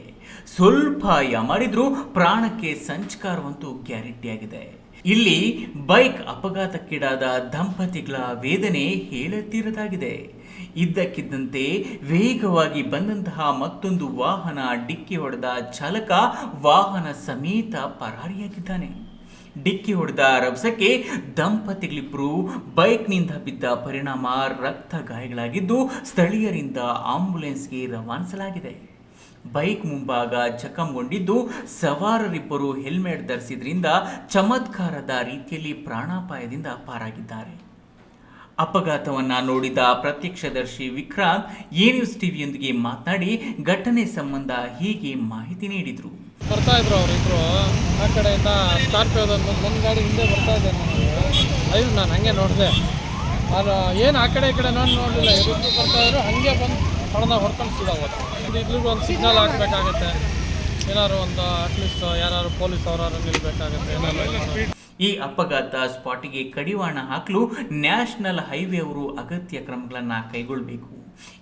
ಸ್ವಲ್ಪ ಯಾಮಾರಿದ್ರೂ ಪ್ರಾಣಕ್ಕೆ ಸಂಚಕಾರವಂತೂ ಗ್ಯಾರಂಟಿಯಾಗಿದೆ. ಇಲ್ಲಿ ಬೈಕ್ ಅಪಘಾತಕ್ಕೀಡಾದ ದಂಪತಿಗಳ ವೇದನೆ ಹೇಳತೀರದಾಗಿದೆ. ಇದ್ದಕ್ಕಿದ್ದಂತೆ ವೇಗವಾಗಿ ಬಂದಂತಹ ಮತ್ತೊಂದು ವಾಹನ ಡಿಕ್ಕಿ ಹೊಡೆದ ಚಾಲಕ ವಾಹನ ಸಮೇತ ಪರಾರಿಯಾಗಿದ್ದಾನೆ. ಡಿಕ್ಕಿ ಹೊಡೆದ ರಭಸಕ್ಕೆ ದಂಪತಿಗಳಿಬ್ಬರು ಬೈಕ್ನಿಂದ ಬಿದ್ದ ಪರಿಣಾಮ ರಕ್ತ ಗಾಯಗಳಾಗಿದ್ದು ಸ್ಥಳೀಯರಿಂದ ಆಂಬ್ಯುಲೆನ್ಸ್ಗೆ ರವಾನಿಸಲಾಗಿದೆ. ಬೈಕ್ ಮುಂಭಾಗ ಜಖಂಗೊಂಡಿದ್ದು ಸವಾರರಿಬ್ಬರು ಹೆಲ್ಮೆಟ್ ಧರಿಸಿದ್ರಿಂದ ಚಮತ್ಕಾರದ ರೀತಿಯಲ್ಲಿ ಪ್ರಾಣಾಪಾಯದಿಂದ ಪಾರಾಗಿದ್ದಾರೆ. ಅಪಘಾತವನ್ನ ನೋಡಿದ ಪ್ರತ್ಯಕ್ಷದರ್ಶಿ ವಿಕ್ರಾಂತ್ ಎ ನ್ಯೂಸ್ ಟಿವಿಯೊಂದಿಗೆ ಮಾತನಾಡಿ ಘಟನೆ ಸಂಬಂಧ ಹೀಗೆ ಮಾಹಿತಿ ನೀಡಿದರು. ಬರ್ತಾ ಇದ್ರು ಅವರಿಬ್ರು ಆ ಕಡೆಯಿಂದ ಸ್ಕಾರ್ಪಿಯೋದ ಒಂದು ಗಾಡಿ ಹಿಂದೆ ಬರ್ತಾ ಇದ್ದೆ ನಾನು ಹಂಗೆ ನೋಡಿದೆ. ನಾನು ಏನು ಆ ಕಡೆ ಈ ಕಡೆ ನಾನು ನೋಡಲಿಲ್ಲ, ಇಬ್ಬರು ಬರ್ತಾ ಇದ್ರು, ಹಂಗೆ ಬಂದು ಸಡನ್ನಾಗಿ ಹೊಡ್ಕೊಂಡು ಸೀದಾ ಹೋದ. ಇದ್ರಿಗೂ ಒಂದು ಸಿಗ್ನಲ್ ಹಾಕಬೇಕಾಗತ್ತೆ, ಏನಾದ್ರು ಒಂದು ಅಟ್ಲೀಸ್ಟ್ ಯಾರು ಪೊಲೀಸ್ ಅವರಾರು ನಿಲ್ಬೇಕಾಗತ್ತೆ ಏನಾದ್ರು. ಈ ಅಪಘಾತ ಸ್ಪಾಟಿಗೆ ಕಡಿವಾಣ ಹಾಕಲು ನ್ಯಾಷನಲ್ ಹೈವೇ ಅವರು ಅಗತ್ಯ ಕ್ರಮಗಳನ್ನು ಕೈಗೊಳ್ಳಬೇಕು.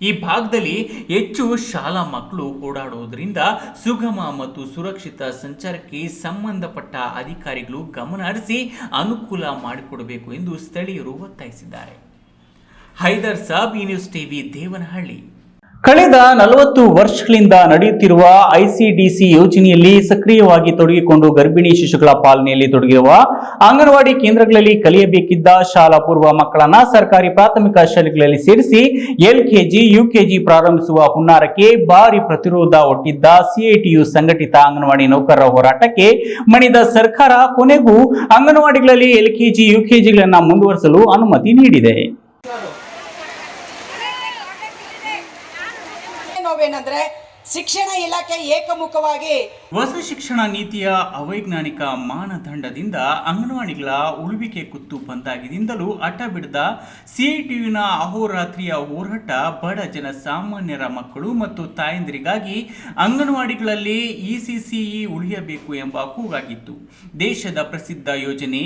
ಈ ಭಾಗದಲ್ಲಿ ಹೆಚ್ಚು ಶಾಲಾ ಮಕ್ಕಳು ಓಡಾಡುವುದರಿಂದ ಸುಗಮ ಮತ್ತು ಸುರಕ್ಷಿತ ಸಂಚಾರಕ್ಕೆ ಸಂಬಂಧಪಟ್ಟ ಅಧಿಕಾರಿಗಳು ಗಮನ ಹರಿಸಿ ಅನುಕೂಲ ಮಾಡಿಕೊಡಬೇಕು ಎಂದು ಸ್ಥಳೀಯರು ಒತ್ತಾಯಿಸಿದ್ದಾರೆ. ಹೈದರ್ ಸಾಬ್, ಈ ನ್ಯೂಸ್ ಟಿವಿ, ದೇವನಹಳ್ಳಿ. ಕಳೆದ 40 ವರ್ಷಗಳಿಂದ ನಡೆಯುತ್ತಿರುವ ಐಸಿಡಿಸಿ ಯೋಜನೆಯಲ್ಲಿ ಸಕ್ರಿಯವಾಗಿ ತೊಡಗಿಕೊಂಡು ಗರ್ಭಿಣಿ ಶಿಶುಗಳ ಪಾಲನೆಯಲ್ಲಿ ತೊಡಗಿರುವ ಅಂಗನವಾಡಿ ಕೇಂದ್ರಗಳಲ್ಲಿ ಕಲಿಯಬೇಕಿದ್ದ ಶಾಲಾ ಪೂರ್ವ ಮಕ್ಕಳನ್ನ ಸರ್ಕಾರಿ ಪ್ರಾಥಮಿಕ ಶಾಲೆಗಳಲ್ಲಿ ಸೇರಿಸಿ ಎಲ್ಕೆಜಿ, ಯುಕೆಜಿ ಪ್ರಾರಂಭಿಸುವ ಹುನ್ನಾರಕ್ಕೆ ಭಾರಿ ಪ್ರತಿರೋಧ ಒಡ್ಡಿದ್ದ ಸಿಐಟಿಯು ಸಂಘಟಿತ ಅಂಗನವಾಡಿ ನೌಕರರ ಹೋರಾಟಕ್ಕೆ ಮಣಿದ ಸರ್ಕಾರ ಕೊನೆಗೂ ಅಂಗನವಾಡಿಗಳಲ್ಲಿ ಎಲ್ಕೆಜಿ, ಯುಕೆಜಿಗಳನ್ನು ಮುಂದುವರಿಸಲು ಅನುಮತಿ ನೀಡಿದೆ. ಏನಂದ್ರೆ ಶಿಕ್ಷಣ ಇಲಾಖೆ ಏಕಮುಖವಾಗಿ ಹೊಸ ಶಿಕ್ಷಣ ನೀತಿಯ ಅವೈಜ್ಞಾನಿಕ ಮಾನದಂಡದಿಂದ ಅಂಗನವಾಡಿಗಳ ಉಳುವಿಕೆ ಕುತ್ತು ಬಂದಾಗಿನಿಂದಲೂ ಹಠ ಬಿಡದ ಸಿಐಟಿಯುನ ಅಹೋರಾತ್ರಿಯ ಹೋರಾಟ ಬಡ ಜನ ಸಾಮಾನ್ಯರ ಮಕ್ಕಳು ಮತ್ತು ತಾಯಂದಿರಿಗಾಗಿ ಅಂಗನವಾಡಿಗಳಲ್ಲಿ ಇಸಿಸಿಇ ಉಳಿಯಬೇಕು ಎಂಬ ಕೂಗಾಗಿತ್ತು. ದೇಶದ ಪ್ರಸಿದ್ಧ ಯೋಜನೆ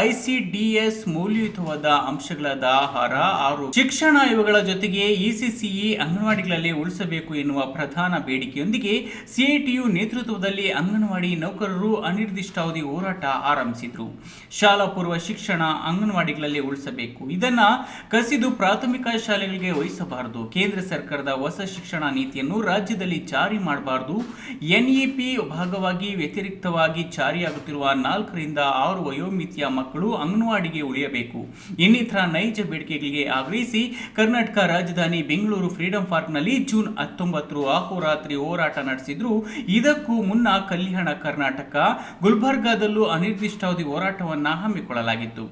ಐಸಿಡಿಎಸ್ ಮೌಲ್ಯಯುತವಾದ ಅಂಶಗಳಾದ ಆಹಾರ, ಆರೋಗ್ಯ, ಶಿಕ್ಷಣ ಇವುಗಳ ಜೊತೆಗೆ ಇಸಿಸಿಇ ಅಂಗನವಾಡಿಗಳಲ್ಲಿ ಉಳಿಸಬೇಕು ಎನ್ನುವ ಪ್ರಧಾನ ಬೇಡಿಕೆಯೊಂದಿಗೆ ಸಿಐಟಿಯು ನೇತೃತ್ವದಲ್ಲಿ ಅಂಗನವಾಡಿ ನೌಕರರು ಅನಿರ್ದಿಷ್ಟಾವಧಿ ಹೋರಾಟ ಆರಂಭಿಸಿದರು. ಶಾಲಾ ಪೂರ್ವ ಶಿಕ್ಷಣ ಅಂಗನವಾಡಿಗಳಲ್ಲಿ ಉಳಿಸಬೇಕು, ಇದನ್ನ ಕಸಿದು ಪ್ರಾಥಮಿಕ ಶಾಲೆಗಳಿಗೆ ವಹಿಸಬಾರದು, ಕೇಂದ್ರ ಸರ್ಕಾರದ ಹೊಸ ಶಿಕ್ಷಣ ನೀತಿಯನ್ನು ರಾಜ್ಯದಲ್ಲಿ ಜಾರಿ ಮಾಡಬಾರದು, ಎನ್ಇಪಿ ಭಾಗವಾಗಿ ವ್ಯತಿರಿಕ್ತವಾಗಿ ಜಾರಿಯಾಗುತ್ತಿರುವ 4 ರಿಂದ 6 ವಯೋಮಿತಿಯ ಮಕ್ಕಳು ಅಂಗನವಾಡಿಗೆ ಉಳಿಯಬೇಕು. ಇನ್ನಿತರ ನೈಜ ಬೇಡಿಕೆಗಳಿಗೆ ಆಗ್ರಹಿಸಿ ಕರ್ನಾಟಕ ರಾಜಧಾನಿ ಬೆಂಗಳೂರು ಫ್ರೀಡಂ ಪಾರ್ಕ್ನಲ್ಲಿ ಜೂನ್ 19 ಅಹೋರಾತ್ರಿ ಹೋರಾಟ ನಡೆಸಿದ್ರು. ಇದಕ್ಕೂ ಮುನ್ನ ಕಲ್ಯಾಣ ಕರ್ನಾಟಕ, ಗುಲ್ಬರ್ಗಾದಲ್ಲೂ ಅನಿರ್ದಿಷ್ಟಾವಧಿ ಹೋರಾಟವನ್ನ ಹಮ್ಮಿಕೊಳ್ಳಲಾಗಿತ್ತು.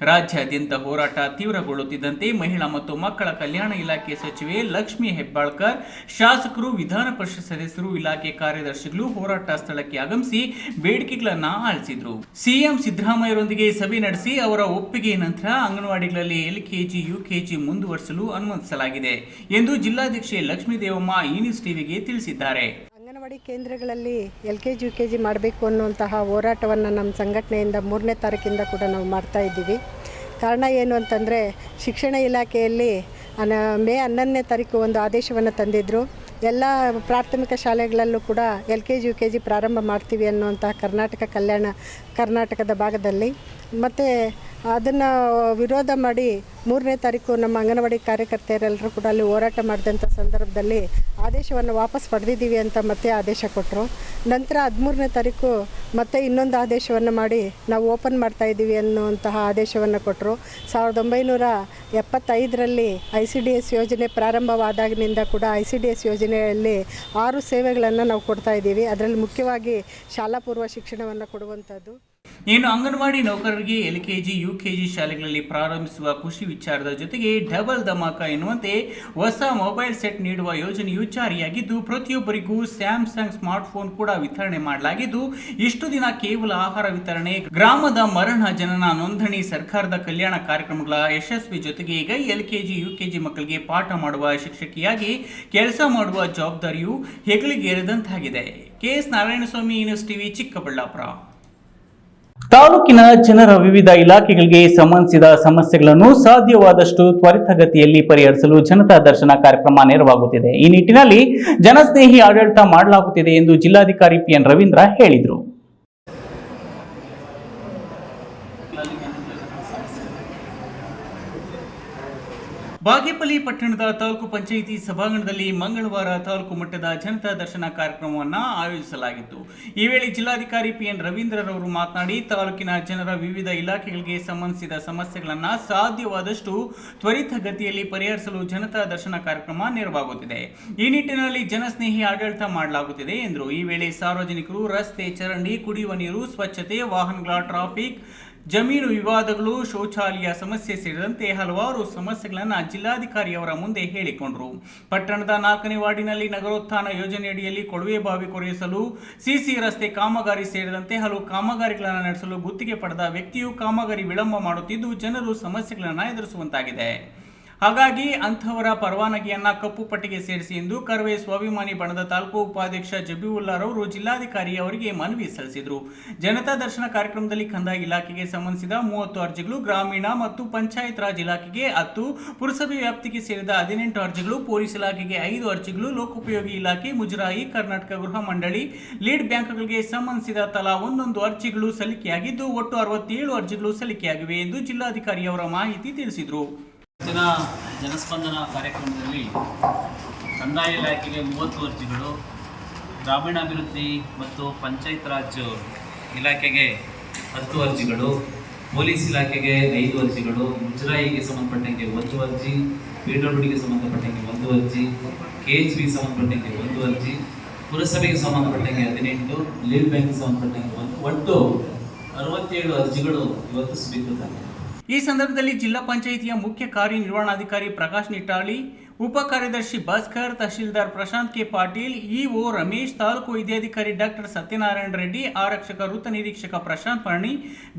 ರಾಜ್ಯಾದ್ಯಂತ ಹೋರಾಟ ತೀವ್ರಗೊಳ್ಳುತ್ತಿದ್ದಂತೆ ಮಹಿಳಾ ಮತ್ತು ಮಕ್ಕಳ ಕಲ್ಯಾಣ ಇಲಾಖೆ ಸಚಿವೆ ಲಕ್ಷ್ಮೀ ಹೆಬ್ಬಾಳ್ಕರ್, ಶಾಸಕರು, ವಿಧಾನ ಪರಿಷತ್ ಸದಸ್ಯರು, ಇಲಾಖೆ ಕಾರ್ಯದರ್ಶಿಗಳು ಹೋರಾಟ ಸ್ಥಳಕ್ಕೆ ಆಗಮಿಸಿ ಬೇಡಿಕೆಗಳನ್ನ ಆಲಿಸಿದ್ರು. ಸಿಎಂ ಸಿದ್ದರಾಮಯ್ಯರೊಂದಿಗೆ ಸಭೆ ನಡೆಸಿ ಅವರ ಒಪ್ಪಿಗೆ ನಂತರ ಅಂಗನವಾಡಿಗಳಲ್ಲಿ ಎಲ್ಕೆಜಿ, ಯುಕೆಜಿ ಮುಂದುವರಿಸಲು ಅನುಮತಿಸಲಾಗಿದೆ ಎಂದು ಜಿಲ್ಲಾಧ್ಯಕ್ಷೆ ಲಕ್ಷ್ಮೀ ದೇವಮ್ಮ ಈ ನ್ಯೂಸ್ ಟಿವಿಗೆ ತಿಳಿಸಿದ್ದಾರೆ. ಅಂಗನವಾಡಿ ಕೇಂದ್ರಗಳಲ್ಲಿ LKG UKG ಮಾಡಬೇಕು ಅನ್ನುವಂತಹ ಹೋರಾಟವನ್ನು ನಮ್ಮ ಸಂಘಟನೆಯಿಂದ 3ನೇ ತಾರೀಕಿಂದ ಕೂಡ ನಾವು ಮಾಡ್ತಾ ಇದ್ದೀವಿ. ಕಾರಣ ಏನು ಅಂತಂದರೆ, ಶಿಕ್ಷಣ ಇಲಾಖೆಯಲ್ಲಿ ಮೇ 11ನೇ ತಾರೀಕು ಒಂದು ಆದೇಶವನ್ನು ತಂದಿದ್ದರು. ಎಲ್ಲ ಪ್ರಾಥಮಿಕ ಶಾಲೆಗಳಲ್ಲೂ ಕೂಡ LKG UKG ಪ್ರಾರಂಭ ಮಾಡ್ತೀವಿ ಅನ್ನುವಂತಹ ಕರ್ನಾಟಕದ ಭಾಗದಲ್ಲಿ ಮತ್ತು ಅದನ್ನು ವಿರೋಧ ಮಾಡಿ 3ನೇ ತಾರೀಕು ನಮ್ಮ ಅಂಗನವಾಡಿ ಕಾರ್ಯಕರ್ತೆಯರೆಲ್ಲರೂ ಕೂಡ ಅಲ್ಲಿ ಹೋರಾಟ ಮಾಡಿದಂಥ ಸಂದರ್ಭದಲ್ಲಿ ಆದೇಶವನ್ನು ವಾಪಸ್ ಪಡೆದಿದ್ದೀವಿ ಅಂತ ಮತ್ತೆ ಆದೇಶ ಕೊಟ್ಟರು. ನಂತರ 13ನೇ ತಾರೀಕು ಮತ್ತೆ ಇನ್ನೊಂದು ಆದೇಶವನ್ನು ಮಾಡಿ ನಾವು ಓಪನ್ ಮಾಡ್ತಾ ಇದ್ದೀವಿ ಅನ್ನುವಂತಹ ಆದೇಶವನ್ನು ಕೊಟ್ಟರು. 1975ರಲ್ಲಿ ICDS ಯೋಜನೆ ಪ್ರಾರಂಭವಾದಾಗಿನಿಂದ ಕೂಡ ICDS ಯೋಜನೆಯಲ್ಲಿ 6 ಸೇವೆಗಳನ್ನು ನಾವು ಕೊಡ್ತಾ ಇದ್ದೀವಿ. ಅದರಲ್ಲಿ ಮುಖ್ಯವಾಗಿ ಶಾಲಾ ಪೂರ್ವ ಶಿಕ್ಷಣವನ್ನು ಕೊಡುವಂಥದ್ದು. ಇನ್ನು ಅಂಗನವಾಡಿ ನೌಕರರಿಗೆ LKG, UKG ಶಾಲೆಗಳಲ್ಲಿ ಪ್ರಾರಂಭಿಸುವ ಖುಷಿ ವಿಚಾರದ ಜೊತೆಗೆ ಡಬಲ್ ಧಮಾಕ ಎನ್ನುವಂತೆ ಹೊಸ ಮೊಬೈಲ್ ಸೆಟ್ ನೀಡುವ ಯೋಜನೆಯು ಜಾರಿಯಾಗಿದ್ದು, ಪ್ರತಿಯೊಬ್ಬರಿಗೂ ಸ್ಯಾಮ್ಸಂಗ್ ಸ್ಮಾರ್ಟ್ಫೋನ್ ಕೂಡ ವಿತರಣೆ ಮಾಡಲಾಗಿದ್ದು, ಇಷ್ಟು ದಿನ ಕೇವಲ ಆಹಾರ ವಿತರಣೆ, ಗ್ರಾಮದ ಮರಣ ಜನನ ನೋಂದಣಿ, ಸರ್ಕಾರದ ಕಲ್ಯಾಣ ಕಾರ್ಯಕ್ರಮಗಳ ಯಶಸ್ವಿ ಜೊತೆಗೆ ಈಗ LKG, UKG ಮಕ್ಕಳಿಗೆ ಪಾಠ ಮಾಡುವ ಶಿಕ್ಷಕಿಯಾಗಿ ಕೆಲಸ ಮಾಡುವ ಜವಾಬ್ದಾರಿಯು ಹೆಗಲಿಗೇರಿದಂತಾಗಿದೆ. KS Narayanaswamy, news TV, Chikkaballapur. ತಾಲೂಕಿನ ಜನರ ವಿವಿಧ ಇಲಾಖೆಗಳಿಗೆ ಸಂಬಂಧಿಸಿದ ಸಮಸ್ಯೆಗಳನ್ನು ಸಾಧ್ಯವಾದಷ್ಟು ತ್ವರಿತಗತಿಯಲ್ಲಿ ಪರಿಹರಿಸಲು ಜನತಾ ದರ್ಶನ ಕಾರ್ಯಕ್ರಮ ನೆರವಾಗುತ್ತಿದೆ. ಈ ನಿಟ್ಟಿನಲ್ಲಿ ಜನಸ್ನೇಹಿ ಆಡಳಿತ ಮಾಡಲಾಗುತ್ತಿದೆ ಎಂದು ಜಿಲ್ಲಾಧಿಕಾರಿ PN ರವೀಂದ್ರ ಹೇಳಿದರು. ಬಾಗೇಪಲ್ಲಿ ಪಟ್ಟಣದ ತಾಲೂಕು ಪಂಚಾಯಿತಿ ಸಭಾಂಗಣದಲ್ಲಿ ಮಂಗಳವಾರ ತಾಲೂಕು ಮಟ್ಟದ ಜನತಾ ದರ್ಶನ ಕಾರ್ಯಕ್ರಮವನ್ನು ಆಯೋಜಿಸಲಾಗಿತ್ತು. ಈ ವೇಳೆ ಜಿಲ್ಲಾಧಿಕಾರಿ PN ರವೀಂದ್ರರವರು ಮಾತನಾಡಿ, ತಾಲೂಕಿನ ಜನರ ವಿವಿಧ ಇಲಾಖೆಗಳಿಗೆ ಸಂಬಂಧಿಸಿದ ಸಮಸ್ಯೆಗಳನ್ನು ಸಾಧ್ಯವಾದಷ್ಟು ತ್ವರಿತಗತಿಯಲ್ಲಿ ಪರಿಹರಿಸಲು ಜನತಾ ದರ್ಶನ ಕಾರ್ಯಕ್ರಮ ನೆರವಾಗುತ್ತಿದೆ. ಈ ನಿಟ್ಟಿನಲ್ಲಿ ಜನಸ್ನೇಹಿ ಆಡಳಿತ ಮಾಡಲಾಗುತ್ತಿದೆ ಎಂದರು. ಈ ವೇಳೆ ಸಾರ್ವಜನಿಕರು ರಸ್ತೆ, ಚರಂಡಿ, ಕುಡಿಯುವ ನೀರು, ಸ್ವಚ್ಛತೆ, ವಾಹನಗಳ ಟ್ರಾಫಿಕ್, ಜಮೀನು ವಿವಾದಗಳು, ಶೌಚಾಲಯ ಸಮಸ್ಯೆ ಸೇರಿದಂತೆ ಹಲವಾರು ಸಮಸ್ಯೆಗಳನ್ನು ಜಿಲ್ಲಾಧಿಕಾರಿಯವರ ಮುಂದೆ ಹೇಳಿಕೊಂಡರು. ಪಟ್ಟಣದ 4ನೇ ವಾರ್ಡಿನಲ್ಲಿ ನಗರೋತ್ಥಾನ ಯೋಜನೆಯಡಿಯಲ್ಲಿ ಕೊಳವೆ ಬಾವಿ ಕೊರೆಯಿಸಲು, ಸಿಸಿ ರಸ್ತೆ ಕಾಮಗಾರಿ ಸೇರಿದಂತೆ ಹಲವು ಕಾಮಗಾರಿಗಳನ್ನು ನಡೆಸಲು ಗುತ್ತಿಗೆ ಪಡೆದ ವ್ಯಕ್ತಿಯು ಕಾಮಗಾರಿ ವಿಳಂಬ ಮಾಡುತ್ತಿದ್ದು, ಜನರು ಸಮಸ್ಯೆಗಳನ್ನು ಎದುರಿಸುವಂತಾಗಿದೆ. ಹಾಗಾಗಿ ಅಂಥವರ ಪರವಾನಗಿಯನ್ನ ಕಪ್ಪು ಪಟ್ಟಿಗೆ ಸೇರಿಸಿ ಎಂದು ಕರ್ವೆ ಸ್ವಾಭಿಮಾನಿ ಬಣದ ತಾಲೂಕು ಉಪಾಧ್ಯಕ್ಷ ಜಬೀವುಲ್ಲಾರವರು ಜಿಲ್ಲಾಧಿಕಾರಿ ಅವರಿಗೆ ಮನವಿ ಸಲ್ಲಿಸಿದರು. ಜನತಾ ದರ್ಶನ ಕಾರ್ಯಕ್ರಮದಲ್ಲಿ ಕಂದಾಯ ಇಲಾಖೆಗೆ ಸಂಬಂಧಿಸಿದ 30 ಅರ್ಜಿಗಳು, ಗ್ರಾಮೀಣ ಮತ್ತು ಪಂಚಾಯತ್ ರಾಜ್ ಇಲಾಖೆಗೆ 10, ಪುರಸಭೆ ವ್ಯಾಪ್ತಿಗೆ ಸೇರಿದ 18 ಅರ್ಜಿಗಳು, ಪೊಲೀಸ್ ಇಲಾಖೆಗೆ 5 ಅರ್ಜಿಗಳು, ಲೋಕೋಪಯೋಗಿ ಇಲಾಖೆ, ಮುಜರಾಯಿ, ಕರ್ನಾಟಕ ಗೃಹ ಮಂಡಳಿ, ಲೀಡ್ ಬ್ಯಾಂಕ್ಗಳಿಗೆ ಸಂಬಂಧಿಸಿದ ತಲಾ 11 ಅರ್ಜಿಗಳು ಸಲ್ಲಿಕೆಯಾಗಿದ್ದು, ಒಟ್ಟು 67 ಅರ್ಜಿಗಳು ಸಲ್ಲಿಕೆಯಾಗಿವೆ ಎಂದು ಜಿಲ್ಲಾಧಿಕಾರಿ ಅವರ ಮಾಹಿತಿ ತಿಳಿಸಿದರು. ಜನಸ್ಪಂದನ ಕಾರ್ಯಕ್ರಮದಲ್ಲಿ ಕಂದಾಯ ಇಲಾಖೆಗೆ 30 ಅರ್ಜಿಗಳು, ಗ್ರಾಮೀಣಾಭಿವೃದ್ಧಿ ಮತ್ತು ಪಂಚಾಯತ್ ರಾಜ್ ಇಲಾಖೆಗೆ 10 ಅರ್ಜಿಗಳು, ಪೊಲೀಸ್ ಇಲಾಖೆಗೆ 5 ಅರ್ಜಿಗಳು, ಮುಜರಾಯಿಗೆ ಸಂಬಂಧಪಟ್ಟಂಗೆ 1 ಅರ್ಜಿ, PWDಗೆ ಸಂಬಂಧಪಟ್ಟಂಗೆ 1 ಅರ್ಜಿ, KHBಗೆ ಸಂಬಂಧಪಟ್ಟಂಗೆ 1 ಅರ್ಜಿ, ಪುರಸಭೆಗೆ ಸಂಬಂಧಪಟ್ಟಂಗೆ 18, ಲೀಡ್ ಬ್ಯಾಂಕ್ಗೆ ಸಂಬಂಧಪಟ್ಟಂಗೆ 1, ಒಟ್ಟು 67 ಅರ್ಜಿಗಳು ಇವತ್ತು ಸ್ವೀಕೃತವಾಗಿದೆ. ಈ ಸಂದರ್ಭದಲ್ಲಿ ಜಿಲ್ಲಾ ಪಂಚಾಯಿತಿಯ ಮುಖ್ಯ ಕಾರ್ಯನಿರ್ವಹಣಾಧಿಕಾರಿ ಪ್ರಕಾಶ್ ನಿಟ್ಟಾಳಿ, ಉಪ ಕಾರ್ಯದರ್ಶಿ ಭಾಸ್ಕರ್, ತಹಶೀಲ್ದಾರ್ ಪ್ರಶಾಂತ್ ಕೆ ಪಾಟೀಲ್, ಇಒ ರಮೇಶ್, ತಾಲೂಕು ವೈದ್ಯಾಧಿಕಾರಿ ಡಾಕ್ಟರ್ ಸತ್ಯನಾರಾಯಣ ರೆಡ್ಡಿ, ಆರಕ್ಷಕ ವೃತ್ತ ನಿರೀಕ್ಷಕ ಪ್ರಶಾಂತ್ ಪರ್ಣಿ,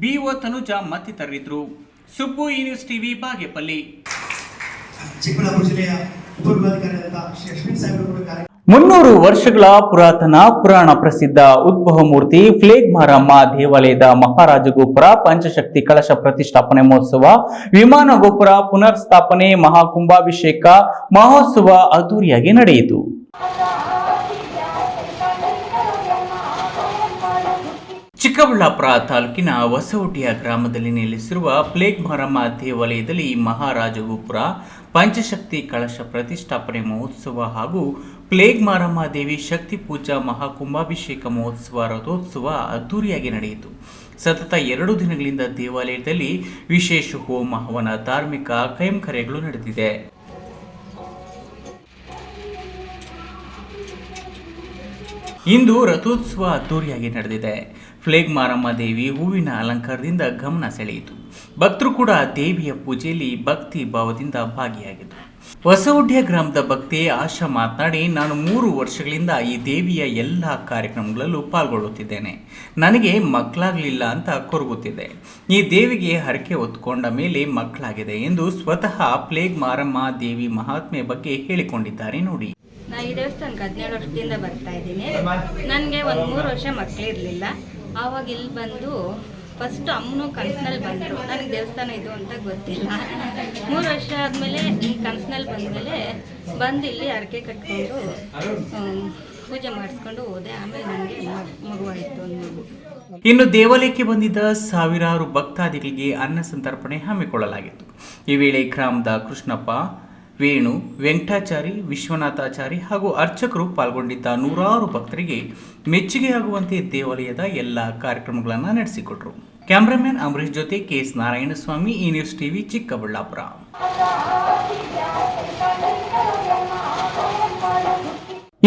BO ತನುಜಾ ಮತ್ತಿತರರಿದ್ದರು. ಸುಬ್ಬು, ಈ ನ್ಯೂಸ್ ಟಿವಿ, ಬಾಗೇಪಲ್ಲಿ. ಚಿಕ್ಕಬಳ್ಳಾಪುರ ಜಿಲ್ಲೆಯ ಉಪವಿಭಾಗಾಧಿಕಾರಿಯಾದ ಶ್ರೀ ಅಶ್ವಿನ್ ಸಾಹೇಬರು ಕೂಡ 300 ವರ್ಷಗಳ ಪುರಾತನ ಪುರಾಣ ಪ್ರಸಿದ್ಧ ಉದ್ಭವ ಮೂರ್ತಿ ಫ್ಲೇಗ್ ಮಾರಮ್ಮ ದೇವಾಲಯದ ಮಹಾರಾಜ ಗೋಪುರ ಪಂಚಶಕ್ತಿ ಕಳಶ ಪ್ರತಿಷ್ಠಾಪನೆ ಮಹೋತ್ಸವ, ವಿಮಾನ ಗೋಪುರ ಪುನರ್ಸ್ಥಾಪನೆ, ಮಹಾಕುಂಭಾಭಿಷೇಕ ಮಹೋತ್ಸವ ಅದ್ದೂರಿಯಾಗಿ ನಡೆಯಿತು. ಚಿಕ್ಕಬಳ್ಳಾಪುರ ತಾಲೂಕಿನ ಹೊಸಹುಟ್ಟಿಯ ಗ್ರಾಮದಲ್ಲಿ ನೆಲೆಸಿರುವ ಪ್ಲೇಗ್ ಮಾರಮ್ಮ ದೇವಾಲಯದಲ್ಲಿ ಮಹಾರಾಜ ಗೋಪುರ, ಪಂಚಶಕ್ತಿ ಕಳಶ ಪ್ರತಿಷ್ಠಾಪನೆ ಮಹೋತ್ಸವ ಹಾಗೂ ಪ್ಲೇಗ್ ಮಾರಮ್ಮ ದೇವಿ ಶಕ್ತಿ ಪೂಜಾ ಮಹಾಕುಂಭಾಭಿಷೇಕ ಮಹೋತ್ಸವ ರಥೋತ್ಸವ ಅದ್ದೂರಿಯಾಗಿ ನಡೆಯಿತು. ಸತತ 2 ದಿನಗಳಿಂದ ದೇವಾಲಯದಲ್ಲಿ ವಿಶೇಷ ಹೋಮ ಹವನ, ಧಾರ್ಮಿಕ ಕೈಂಕರ್ಯಗಳು ನಡೆದಿದೆ. ಇಂದು ರಥೋತ್ಸವ ಅದ್ದೂರಿಯಾಗಿ ನಡೆದಿದೆ. ಪ್ಲೇಗ್ ಮಾರಮ್ಮ ದೇವಿ ಹೂವಿನ ಅಲಂಕಾರದಿಂದ ಗಮನ ಸೆಳೆಯಿತು. ಭಕ್ತರು ಕೂಡ ದೇವಿಯ ಪೂಜೆಯಲ್ಲಿ ಭಕ್ತಿ ಭಾವದಿಂದ ಭಾಗಿಯಾಗಿದ್ದರು. ಹೊಸಹುಡ್ಯ ಗ್ರಾಮದ ಭಕ್ತೆ ಆಶಾ ಮಾತನಾಡಿ, ನಾನು 3 ವರ್ಷಗಳಿಂದ ಈ ದೇವಿಯ ಎಲ್ಲ ಕಾರ್ಯಕ್ರಮಗಳಲ್ಲೂ ಪಾಲ್ಗೊಳ್ಳುತ್ತಿದ್ದೇನೆ. ನನಗೆ ಮಕ್ಕಳಾಗಲಿಲ್ಲ ಅಂತ ಕೊರಗುತ್ತಿದೆ. ಈ ದೇವಿಗೆ ಹರಕೆ ಹೊತ್ತುಕೊಂಡ ಮೇಲೆ ಮಕ್ಕಳಾಗಿದೆ ಎಂದು ಸ್ವತಃ ಪ್ಲೇಗ್ ಮಾರಮ್ಮ ದೇವಿ ಮಹಾತ್ಮೆ ಬಗ್ಗೆ ಹೇಳಿಕೊಂಡಿದ್ದಾರೆ ನೋಡಿ. ನಾನು ಈ ದೇವಸ್ಥಾನಕ್ಕೆ 17 ವರ್ಷದಿಂದ ಬರ್ತಾ ಇದ್ದೀನಿ. ನನಗೆ ಒಂದು 3 ವರ್ಷ ಮಕ್ಕಳಿರಲಿಲ್ಲ. ಆವಾಗ ಇಲ್ಲಿ ಬಂದು ಫಸ್ಟ್ ಅಮ್ಮನೂ ಕನಸಿನಲ್ಲಿ ಬಂದರು. ನನಗೆ ದೇವಸ್ಥಾನ ಇದು ಅಂತ ಗೊತ್ತಿಲ್ಲ. 3 ವರ್ಷ ಆದಮೇಲೆ ಈ ಕನಸಿನಲ್ಲಿ ಬಂದಮೇಲೆ ಬಂದು ಇಲ್ಲಿ ಹರಕೆ ಕಟ್ಕೊಂಡು ಪೂಜೆ ಮಾಡಿಸ್ಕೊಂಡು ಹೋದೆ. ಆಮೇಲೆ ನನಗೆ ಮಗುವಾಯಿತು ಒಂದು ಮಗು. ಇನ್ನು ದೇವಾಲಯಕ್ಕೆ ಬಂದಿದ್ದ ಸಾವಿರಾರು ಭಕ್ತಾದಿಗಳಿಗೆ ಅನ್ನ ಸಂತರ್ಪಣೆ ಹಮ್ಮಿಕೊಳ್ಳಲಾಗಿತ್ತು. ಈ ವೇಳೆ ಗ್ರಾಮದ ಕೃಷ್ಣಪ್ಪ, ವೇಣು, ವೆಂಕಟಾಚಾರಿ, ವಿಶ್ವನಾಥಾಚಾರಿ ಹಾಗೂ ಅರ್ಚಕರು ಪಾಲ್ಗೊಂಡಿದ್ದ ನೂರಾರು ಭಕ್ತರಿಗೆ ಮೆಚ್ಚುಗೆಯಾಗುವಂತೆ ದೇವಾಲಯದ ಎಲ್ಲ ಕಾರ್ಯಕ್ರಮಗಳನ್ನು ನಡೆಸಿಕೊಟ್ರು. ಕ್ಯಾಮ್ರಾಮನ್ ಅಂಬರೀಶ್ ಜೊತೆ ಕೆಎಸ್ ನಾರಾಯಣಸ್ವಾಮಿ, ಈ ನ್ಯೂಸ್ ಟಿವಿ, ಚಿಕ್ಕಬಳ್ಳಾಪುರ.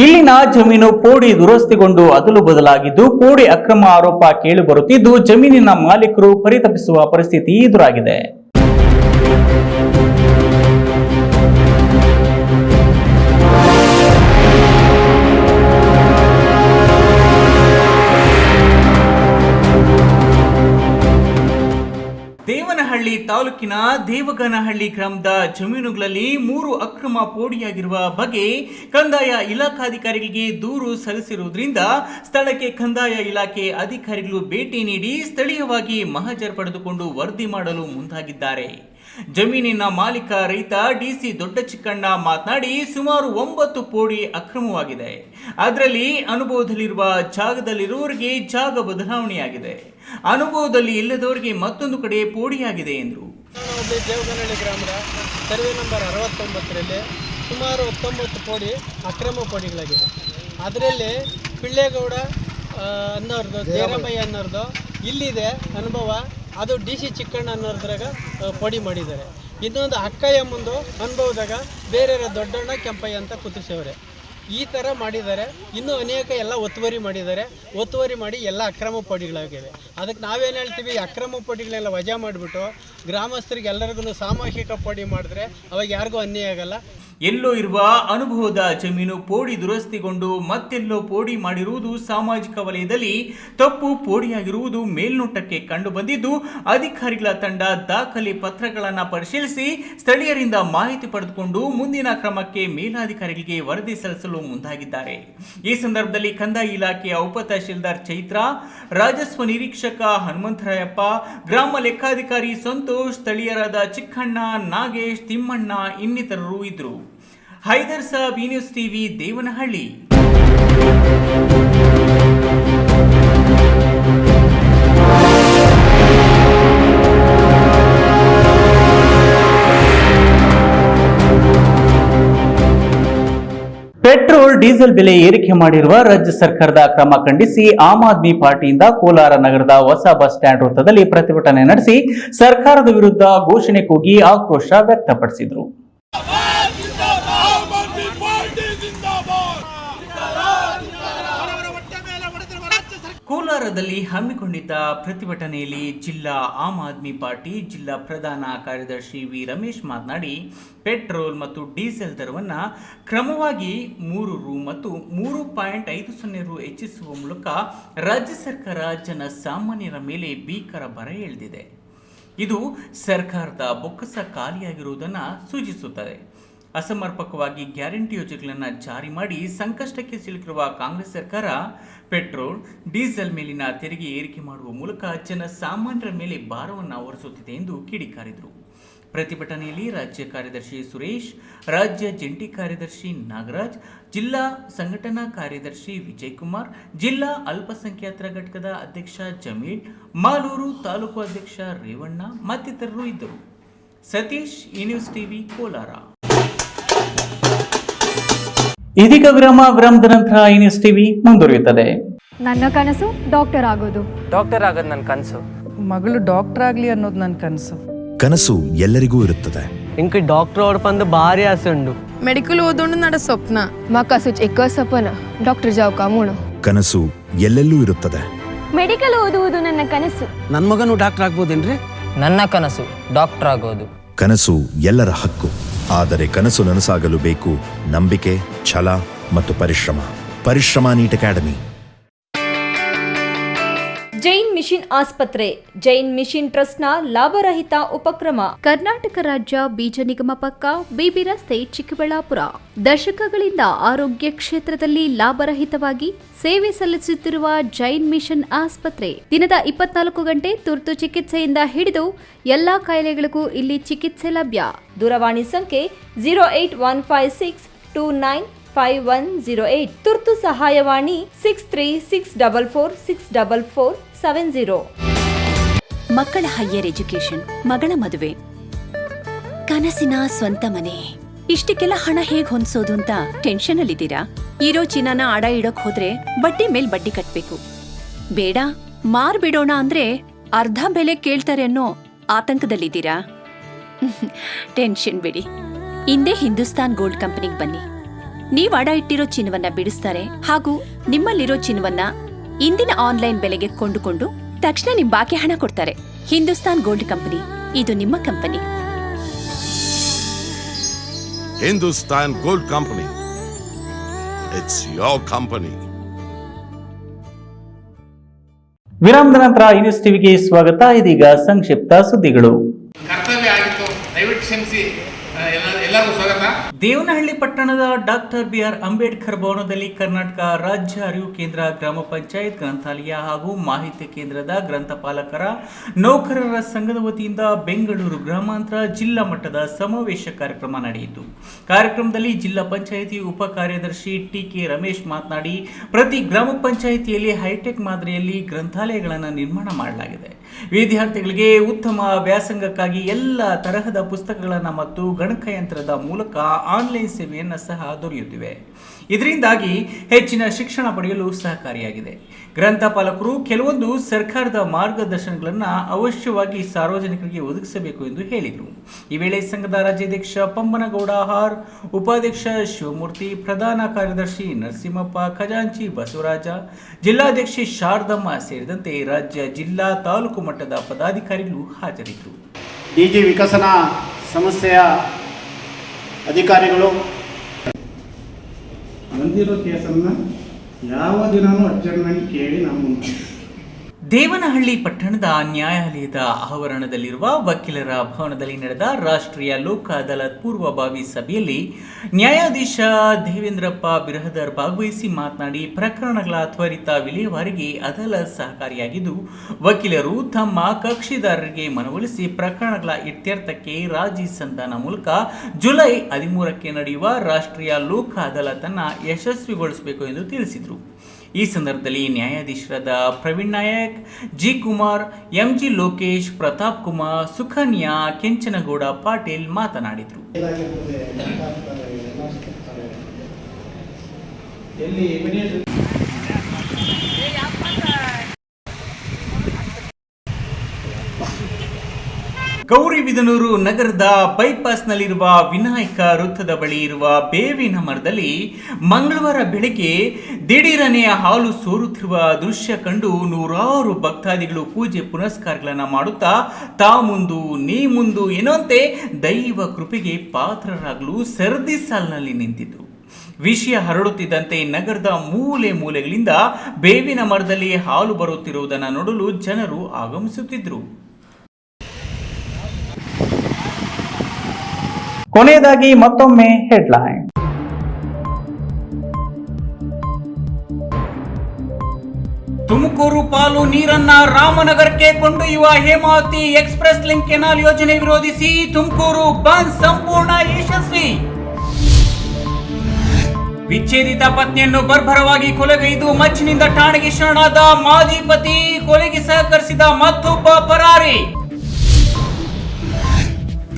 ಇಲ್ಲಿನ ಜಮೀನು ಪೋಡಿ ದುರಸ್ತಿಗೊಂಡು ಅದಲು ಬದಲಾಗಿದ್ದು, ಪೋಡಿ ಅಕ್ರಮ ಆರೋಪ ಕೇಳಿಬರುತ್ತಿದ್ದು, ಜಮೀನಿನ ಮಾಲೀಕರು ಪರಿತಪಿಸುವ ಪರಿಸ್ಥಿತಿ ಎದುರಾಗಿದೆ. ದೇವನಹಳ್ಳಿ ತಾಲೂಕಿನ ದೇವಗನಹಳ್ಳಿ ಗ್ರಾಮದ ಜಮೀನುಗಳಲ್ಲಿ 3 ಅಕ್ರಮ ಪೋಡಿಯಾಗಿರುವ ಬಗ್ಗೆ ಕಂದಾಯ ಇಲಾಖಾಧಿಕಾರಿಗಳಿಗೆ ದೂರು ಸಲ್ಲಿಸಿರುವುದರಿಂದ ಸ್ಥಳಕ್ಕೆ ಕಂದಾಯ ಇಲಾಖೆ ಅಧಿಕಾರಿಗಳು ಭೇಟಿ ನೀಡಿ ಸ್ಥಳೀಯವಾಗಿ ಮಹಜರ್ ಪಡೆದುಕೊಂಡು ವರದಿ ಮಾಡಲು ಮುಂದಾಗಿದ್ದಾರೆ. ಜಮೀನಿನ ಮಾಲೀಕ ರೈತ ಡಿಸಿ ದೊಡ್ಡ ಚಿಕ್ಕಣ್ಣ ಮಾತನಾಡಿ, ಸುಮಾರು 9 ಪೋಡಿ ಅಕ್ರಮವಾಗಿದೆ. ಅದರಲ್ಲಿ ಅನುಭವದಲ್ಲಿರುವ ಜಾಗದಲ್ಲಿರುವವರಿಗೆ ಜಾಗ ಬದಲಾವಣೆಯಾಗಿದೆ, ಅನುಭವದಲ್ಲಿ ಇಲ್ಲದವರಿಗೆ ಮತ್ತೊಂದು ಕಡೆ ಪೋಡಿಯಾಗಿದೆ ಎಂದರು. ದೇವಗನಹಳ್ಳಿ ಗ್ರಾಮದ ಸರ್ವೆ ನಂಬರ್ 69ರಲ್ಲಿ ಸುಮಾರು 19 ಪೋಡಿ ಅಕ್ರಮ ಪೋಡಿಗಳಾಗಿದೆ. ಅದರಲ್ಲಿ ಪಿಳ್ಳೇಗೌಡ ಅನ್ನೋರ್ದು, ಜಯರಾಮಯ್ಯ ಅನ್ನೋರ್ದು ಇಲ್ಲಿದೆ ಅನುಭವ. ಅದು ಡಿಸಿ ಚಿಕ್ಕಣ್ಣ ಅನ್ನೋದ್ರಾಗ ಪೋಡಿ ಮಾಡಿದ್ದಾರೆ. ಇನ್ನೊಂದು ಅಕ್ಕಯ್ಯ ಮುಂದು ಅನುಭವದಾಗ ಬೇರೆ ದೊಡ್ಡಣ್ಣ ಕೆಂಪಯ್ಯ ಅಂತ ಕುತಿಸವ್ರೆ. ಈ ಥರ ಮಾಡಿದ್ದಾರೆ. ಇನ್ನೂ ಅನೇಕ ಎಲ್ಲ ಒತ್ತುವರಿ ಮಾಡಿದ್ದಾರೆ. ಒತ್ತುವರಿ ಮಾಡಿ ಎಲ್ಲ ಅಕ್ರಮ ಪೋಡಿಗಳಾಗಿವೆ. ಅದಕ್ಕೆ ನಾವೇನು ಹೇಳ್ತೀವಿ, ಅಕ್ರಮ ಪೋಡಿಗಳೆಲ್ಲ ವಜಾ ಮಾಡಿಬಿಟ್ಟು ಗ್ರಾಮಸ್ಥರಿಗೆ ಎಲ್ಲರಿಗೂ ಸಾಮೂಹಿಕ ಪೋಡಿ ಮಾಡಿದ್ರೆ ಅವಾಗ ಯಾರಿಗೂ ಅನ್ಯಾಯ ಆಗಲ್ಲ. ಎಲ್ಲೋ ಇರುವ ಅನುಭವದ ಜಮೀನು ಪೋಡಿ ದುರಸ್ತಿಗೊಂಡು ಮತ್ತೆಲ್ಲೋ ಪೋಡಿ ಮಾಡಿರುವುದು ಸಾಮಾಜಿಕ ವಲಯದಲ್ಲಿ ತಪ್ಪು ಪೋಡಿಯಾಗಿರುವುದು ಮೇಲ್ನೋಟಕ್ಕೆ ಕಂಡು ಬಂದಿದ್ದು, ಅಧಿಕಾರಿಗಳ ತಂಡ ದಾಖಲೆ ಪತ್ರಗಳನ್ನು ಪರಿಶೀಲಿಸಿ ಸ್ಥಳೀಯರಿಂದ ಮಾಹಿತಿ ಪಡೆದುಕೊಂಡು ಮುಂದಿನ ಕ್ರಮಕ್ಕೆ ಮೇಲಾಧಿಕಾರಿಗಳಿಗೆ ವರದಿ ಸಲ್ಲಿಸಲು ಮುಂದಾಗಿದ್ದಾರೆ. ಈ ಸಂದರ್ಭದಲ್ಲಿ ಕಂದಾಯ ಇಲಾಖೆಯ ಉಪ ತಹಶೀಲ್ದಾರ್ ಚೈತ್ರ, ರಾಜಸ್ವ ನಿರೀಕ್ಷಕ ಹನುಮಂತರಾಯಪ್ಪ, ಗ್ರಾಮ ಲೆಕ್ಕಾಧಿಕಾರಿ ಸಂತೋಷ್, ಸ್ಥಳೀಯರಾದ ಚಿಕ್ಕಣ್ಣ, ನಾಗೇಶ್, ತಿಮ್ಮಣ್ಣ ಇನ್ನಿತರರು ಇದ್ದರು. ಹೈದರ್ ಸಾಬ್, ಈ news TV, Devanahalli. Petrol diesel ಬೆಲೆ ಏರಿಕೆ ಮಾಡಿರುವ ರಾಜ್ಯ ಸರ್ಕಾರದ ಕ್ರಮ ಖಂಡಿಸಿ ಆಮ್ ಆದ್ಮಿ ಪಾರ್ಟಿಯಿಂದ ಕೋಲಾರ ನಗರದ ಹೊಸ ಬಸ್ ಸ್ಟ್ಯಾಂಡ್ ವೃತ್ತದಲ್ಲಿ ಪ್ರತಿಭಟನೆ ನಡೆಸಿ ಸರ್ಕಾರದ ವಿರುದ್ಧ ಘೋಷಣೆ ಕೂಗಿ ಆಕ್ರೋಶ ವ್ಯಕ್ತಪಡಿಸಿದರು. ಕೋಲಾರದಲ್ಲಿ ಹಮ್ಮಿಕೊಂಡಿದ್ದ ಪ್ರತಿಭಟನೆಯಲ್ಲಿ ಜಿಲ್ಲಾ ಆಮ್ ಆದ್ಮಿ ಪಾರ್ಟಿ ಜಿಲ್ಲಾ ಪ್ರಧಾನ ಕಾರ್ಯದರ್ಶಿ ವಿ ರಮೇಶ್ ಮಾತನಾಡಿ, ಪೆಟ್ರೋಲ್ ಮತ್ತು ಡೀಸೆಲ್ ದರವನ್ನು ಕ್ರಮವಾಗಿ 3 ರು ಮತ್ತು 3.50 ರು ಹೆಚ್ಚಿಸುವ ಮೂಲಕ ರಾಜ್ಯ ಸರ್ಕಾರ ಜನಸಾಮಾನ್ಯರ ಮೇಲೆ ಭೀಕರ ಬರ ಎಳೆದಿದೆ. ಇದು ಸರ್ಕಾರದ ಬೊಕ್ಕಸ ಖಾಲಿಯಾಗಿರುವುದನ್ನು ಸೂಚಿಸುತ್ತದೆ. ಅಸಮರ್ಪಕವಾಗಿ ಗ್ಯಾರಂಟಿ ಯೋಜನೆಗಳನ್ನು ಜಾರಿ ಮಾಡಿ ಸಂಕಷ್ಟಕ್ಕೆ ಸಿಲುಕಿರುವ ಕಾಂಗ್ರೆಸ್ ಸರ್ಕಾರ ಪೆಟ್ರೋಲ್, ಡೀಸೆಲ್ ಮೇಲಿನ ತೆರಿಗೆ ಏರಿಕೆ ಮಾಡುವ ಮೂಲಕ ಜನಸಾಮಾನ್ಯರ ಮೇಲೆ ಭಾರವನ್ನು ಹೊರಿಸುತ್ತಿದೆ ಎಂದು ಕಿಡಿಕಾರಿದರು. ಪ್ರತಿಭಟನೆಯಲ್ಲಿ ರಾಜ್ಯ ಕಾರ್ಯದರ್ಶಿ ಸುರೇಶ್, ರಾಜ್ಯ ಜಂಟಿ ಕಾರ್ಯದರ್ಶಿ ನಾಗರಾಜ್, ಜಿಲ್ಲಾ ಸಂಘಟನಾ ಕಾರ್ಯದರ್ಶಿ ವಿಜಯಕುಮಾರ್, ಜಿಲ್ಲಾ ಅಲ್ಪಸಂಖ್ಯಾತರ ಘಟಕದ ಅಧ್ಯಕ್ಷ ಜಮೀಲ್, ಮಾಲೂರು ತಾಲೂಕು ಅಧ್ಯಕ್ಷ ರೇವಣ್ಣ ಮತ್ತಿತರರು ಇದ್ದರು. Satish, news TV, Kolar. ಇದೀಗ ವಿರಾಮದ ನಂತರ ನ್ಯೂಸ್ ಟಿವಿ ಮುಂದುವರಿಯುತ್ತದೆ. ನನ್ನ ಕನಸು ಡಾಕ್ಟರ್ ಆಗೋದು. ಡಾಕ್ಟರ್ ಆಗೋದು ನನ್ನ ಕನಸು. ಮಗಳು ಡಾಕ್ಟರ್ ಆಗಲಿ ಅನ್ನೋದು ನನ್ನ ಕನಸು. ಕನಸು ಎಲ್ಲರಿಗೂ ಇರುತ್ತದೆ. ಇಂಕ ಡಾಕ್ಟರ್ ಓಡ್ಪಂದು ಭಾರಿ ಆಸೆ ಉಂಡು. ಮೆಡಿಕಲ್ ಓದೋಣ ನಡ ಸ್ವಪ್ನ. ಮಕ್ಕಸು ಚಿಕ್ಕ ಸಪನ ಡಾಕ್ಟರ್ ಜಾವ್ ಕಾಮೂಣ. ಕನಸು ಎಲ್ಲೆಲ್ಲೂ ಇರುತ್ತದೆ. ಮೆಡಿಕಲ್ ಓದುವುದು ನನ್ನ ಕನಸು. ನನ್ನ ಮಗನು ಡಾಕ್ಟರ್ ಆಗ್ಬೋದೇನ್ರಿ? ನನ್ನ ಕನಸು ಡಾಕ್ಟರ್ ಆಗೋದು. ಕನಸು ಎಲ್ಲರ ಹಕ್ಕು. ಆದರೆ ಕನಸು ನನಸಾಗಲು ಬೇಕು ನಂಬಿಕೆ, ಛಲ ಮತ್ತು ಪರಿಶ್ರಮ ನೀಟ್ ಅಕಾಡೆಮಿ. ಜೈನ್ ಮಿಷನ್ ಆಸ್ಪತ್ರೆ, ಜೈನ್ ಮಿಷನ್ ಟ್ರಸ್ಟ್ನ ಲಾಭರಹಿತ ಉಪಕ್ರಮ. ಕರ್ನಾಟಕ ರಾಜ್ಯ ಬೀಜ ನಿಗಮ ಪಕ್ಕ, ಬಿಬಿ ರಸ್ತೆ, ಚಿಕ್ಕಬಳ್ಳಾಪುರ. ದಶಕಗಳಿಂದ ಆರೋಗ್ಯ ಕ್ಷೇತ್ರದಲ್ಲಿ ಲಾಭರಹಿತವಾಗಿ ಸೇವೆ ಸಲ್ಲಿಸುತ್ತಿರುವ ಜೈನ್ ಮಿಷನ್ ಆಸ್ಪತ್ರೆ ದಿನದ 24 ಗಂಟೆ ತುರ್ತು ಚಿಕಿತ್ಸೆಯಿಂದ ಹಿಡಿದು ಎಲ್ಲಾ ಕಾಯಿಲೆಗಳಿಗೂ ಇಲ್ಲಿ ಚಿಕಿತ್ಸೆ ಲಭ್ಯ. ದೂರವಾಣಿ ಸಂಖ್ಯೆ 08156295108. ತುರ್ತು ಸಹಾಯವಾಣಿ 6364464470. ಮಕ್ಕಳ ಹೈಯರ್ ಎಜುಕೇಶನ್, ಮಗಳ ಮದುವೆ, ಕನಸಿನ ಸ್ವಂತ ಮನೆ, ಇಷ್ಟಕ್ಕೆಲ್ಲ ಹಣ ಹೇಗ್ ಹೊಂದ್ಸೋದು ಅಂತ ಟೆನ್ಷನ್ ಅಲ್ಲಿದ್ದೀರಾ? ಇರೋ ಚಿನ್ನನ ಅಡ ಇಡೋಕ್ ಹೋದ್ರೆ ಬಡ್ಡಿ ಮೇಲ್ ಬಡ್ಡಿ ಕಟ್ಬೇಕು. ಬೇಡ, ಮಾರ್ಬಿಡೋಣ ಅಂದ್ರೆ ಅರ್ಧ ಬೆಲೆ ಕೇಳ್ತಾರೆ ಅನ್ನೋ ಆತಂಕದಲ್ಲಿದ್ದೀರಾ? ಟೆನ್ಷನ್ ಬಿಡಿ, ಹಿಂದೆ ಹಿಂದೂಸ್ತಾನ್ ಗೋಲ್ಡ್ ಕಂಪನಿಗೆ ಬನ್ನಿ. ನೀವ್ ಅಡ ಇಟ್ಟಿರೋ ಚಿನ್ನವನ್ನ ಬಿಡಿಸ್ತಾರೆ ಹಾಗೂ ನಿಮ್ಮಲ್ಲಿರೋ ಚಿನ್ನವನ್ನ ಇಂದಿನ ಆನ್ಲೈನ್ ಬೆಲೆಗೆ ಕೊಂಡುಕೊಂಡು ತಕ್ಷಣ ನಿಮ್ ಬಾಕಿ ಹಣ ಕೊಡ್ತಾರೆ. ಹಿಂದೂಸ್ತಾನ್ ಗೋಲ್ಡ್ ಕಂಪನಿ, ಇದು ನಿಮ್ಮ company. Hindustan gold company, it's your company. ವಿರಾಮದ ನಂತರ ನ್ಯೂಸ್ ಟಿವಿಗೆ ಸ್ವಾಗತ. ಇದೀಗ ಸಂಕ್ಷಿಪ್ತ ಸುದ್ದಿಗಳು. ಕರ್ತವ್ಯ ಆಗಿತ್ತು, ದಯವಿಟ್ಟು ಕ್ಷಮಿಸಿ. ಎಲ್ಲರಿಗೂ ಸ್ವಾಗತ. ದೇವನಹಳ್ಳಿ ಪಟ್ಟಣದ ಡಾಕ್ಟರ್ BR ಅಂಬೇಡ್ಕರ್ ಭವನದಲ್ಲಿ ಕರ್ನಾಟಕ ರಾಜ್ಯ ಅರಿವು ಕೇಂದ್ರ, ಗ್ರಾಮ ಪಂಚಾಯತ್ ಗ್ರಂಥಾಲಯ ಹಾಗೂ ಮಾಹಿತಿ ಕೇಂದ್ರದ ಗ್ರಂಥಪಾಲಕರ ನೌಕರರ ಸಂಘದ ವತಿಯಿಂದ ಬೆಂಗಳೂರು ಗ್ರಾಮಾಂತರ ಜಿಲ್ಲಾ ಮಟ್ಟದ ಸಮಾವೇಶ ಕಾರ್ಯಕ್ರಮ ನಡೆಯಿತು. ಕಾರ್ಯಕ್ರಮದಲ್ಲಿ ಜಿಲ್ಲಾ ಪಂಚಾಯಿತಿ ಉಪ ಕಾರ್ಯದರ್ಶಿ TK ರಮೇಶ್ ಮಾತನಾಡಿ, ಪ್ರತಿ ಗ್ರಾಮ ಪಂಚಾಯಿತಿಯಲ್ಲಿ ಹೈಟೆಕ್ ಮಾದರಿಯಲ್ಲಿ ಗ್ರಂಥಾಲಯಗಳನ್ನು ನಿರ್ಮಾಣ ಮಾಡಲಾಗಿದೆ. ವಿದ್ಯಾರ್ಥಿಗಳಿಗೆ ಉತ್ತಮ ವ್ಯಾಸಂಗಕ್ಕಾಗಿ ಎಲ್ಲ ತರಹದ ಪುಸ್ತಕಗಳನ್ನು ಮತ್ತು ಗಣಕಯಂತ್ರದ ಮೂಲಕ ಆನ್ಲೈನ್ ಸೇವೆಯನ್ನು ಸಹ ದೊರೆಯುತ್ತಿವೆ. ಇದರಿಂದಾಗಿ ಹೆಚ್ಚಿನ ಶಿಕ್ಷಣ ಪಡೆಯಲು ಸಹಕಾರಿಯಾಗಿದೆ. ಗ್ರಂಥಪಾಲಕರು ಕೆಲವೊಂದು ಸರ್ಕಾರದ ಮಾರ್ಗದರ್ಶನಗಳನ್ನು ಅವಶ್ಯವಾಗಿ ಸಾರ್ವಜನಿಕರಿಗೆ ಒದಗಿಸಬೇಕು ಎಂದು ಹೇಳಿದರು. ಈ ವೇಳೆ ಸಂಘದ ರಾಜ್ಯಾಧ್ಯಕ್ಷ ಪಂಬನಗೌಡ ಆರ್, ಉಪಾಧ್ಯಕ್ಷ ಶಿವಮೂರ್ತಿ, ಪ್ರಧಾನ ಕಾರ್ಯದರ್ಶಿ ನರಸಿಂಹಪ್ಪ, ಖಜಾಂಚಿ ಬಸವರಾಜ, ಜಿಲ್ಲಾಧ್ಯಕ್ಷೆ ಶಾರದಮ್ಮ ಸೇರಿದಂತೆ ರಾಜ್ಯ, ಜಿಲ್ಲಾ, ತಾಲೂಕು ಮಟ್ಟದ ಪದಾಧಿಕಾರಿಗಳು ಹಾಜರಿದ್ದರು. DG ವಿಕಸನ ಸಂಸ್ಥೆಯ ಅಧಿಕಾರಿಗಳು ಬಂದಿರೋ ಕೇಸನ್ನು ಯಾವ ದಿನವೂ ಅಡ್ಜರ್ಮೆಂಟ್ ಕೇಳಿ ನಮ್ಮ ದೇವನಹಳ್ಳಿ ಪಟ್ಟಣದ ನ್ಯಾಯಾಲಯದ ಆವರಣದಲ್ಲಿರುವ ವಕೀಲರ ಭವನದಲ್ಲಿ ನಡೆದ ರಾಷ್ಟ್ರೀಯ ಲೋಕ ಅದಾಲತ್ ಪೂರ್ವಭಾವಿ ಸಭೆಯಲ್ಲಿ ನ್ಯಾಯಾಧೀಶ ದೇವೇಂದ್ರಪ್ಪ ಬಿರಹದರ್ ಭಾಗವಹಿಸಿ ಮಾತನಾಡಿ, ಪ್ರಕರಣಗಳ ತ್ವರಿತ ವಿಲೇವಾರಿಗೆ ಅದಾಲತ್ ಸಹಕಾರಿಯಾಗಿದ್ದು, ವಕೀಲರು ತಮ್ಮ ಕಕ್ಷಿದಾರರಿಗೆ ಮನವೊಲಿಸಿ ಪ್ರಕರಣಗಳ ಇತ್ಯರ್ಥಕ್ಕೆ ರಾಜಿ ಸಂಧಾನ ಮೂಲಕ ಜುಲೈ 13ಕ್ಕೆ ನಡೆಯುವ ರಾಷ್ಟ್ರೀಯ ಲೋಕ ಅದಾಲತ್ ಅನ್ನು ಯಶಸ್ವಿಗೊಳಿಸಬೇಕು ಎಂದು ತಿಳಿಸಿದರು. ಈ ಸಂದರ್ಭದಲ್ಲಿ ನ್ಯಾಯಾಧೀಶರಾದ ಪ್ರವೀಣ್ ನಾಯಕ್, ಜಿ ಕುಮಾರ್, MG ಲೋಕೇಶ್, ಪ್ರತಾಪ್ ಕುಮಾರ್, ಸುಕನ್ಯಾ, ಕೆಂಚನಗೌಡ ಪಾಟೀಲ್ ಮಾತನಾಡಿದರು. ಗೌರಿಬಿದನೂರು ನಗರದ ಬೈಪಾಸ್ನಲ್ಲಿರುವ ವಿನಾಯಕ ವೃತ್ತದ ಬಳಿ ಇರುವ ಬೇವಿನ ಮರದಲ್ಲಿ ಮಂಗಳವಾರ ಬೆಳಗ್ಗೆ ದಿಢೀರನೆ ಹಾಲು ಸೋರುತ್ತಿರುವ ದೃಶ್ಯ ಕಂಡು ನೂರಾರು ಭಕ್ತಾದಿಗಳು ಪೂಜೆ ಪುನಸ್ಕಾರಗಳನ್ನು ಮಾಡುತ್ತಾ ತಾ ಮುಂದು ನೀ ಮುಂದು ಎನ್ನುವಂತೆ ದೈವ ಕೃಪೆಗೆ ಪಾತ್ರರಾಗಲು ಸರದಿ ಸಾಲಿನಲ್ಲಿ ನಿಂತಿದ್ದರು. ವಿಷಯ ಹರಡುತ್ತಿದ್ದಂತೆ ನಗರದ ಮೂಲೆ ಮೂಲೆಗಳಿಂದ ಬೇವಿನ ಮರದಲ್ಲಿ ಹಾಲು ಬರುತ್ತಿರುವುದನ್ನು ನೋಡಲು ಜನರು ಆಗಮಿಸುತ್ತಿದ್ದರು. ಕೊನೆಯದಾಗಿ ಮತ್ತೊಮ್ಮೆ ಹೆಡ್ಲೈನ್. ತುಮಕೂರು ಪಾಲು ನೀರನ್ನ ರಾಮನಗರಕ್ಕೆ ಕೊಂಡೊಯ್ಯುವ ಹೇಮಾವತಿ ಎಕ್ಸ್ಪ್ರೆಸ್ ಲಿಂಕ್ ಕೆನಾಲ್ ಯೋಜನೆ ವಿರೋಧಿಸಿ ತುಮಕೂರು ಬಂದ್ ಸಂಪೂರ್ಣ ಯಶಸ್ವಿ. ವಿಚ್ಛೇದಿತ ಪತ್ನಿಯನ್ನು ಬರ್ಬರವಾಗಿ ಕೊಲೆಗೈದು ಮಚ್ಚಿನಿಂದ ಠಾಣೆಗೆ ಶರಣಾದ ಮಾಜಿ ಪತಿ, ಕೊಲೆಗೆ ಸಹಕರಿಸಿದ ಮತ್ತೊಬ್ಬ ಪರಾರಿ.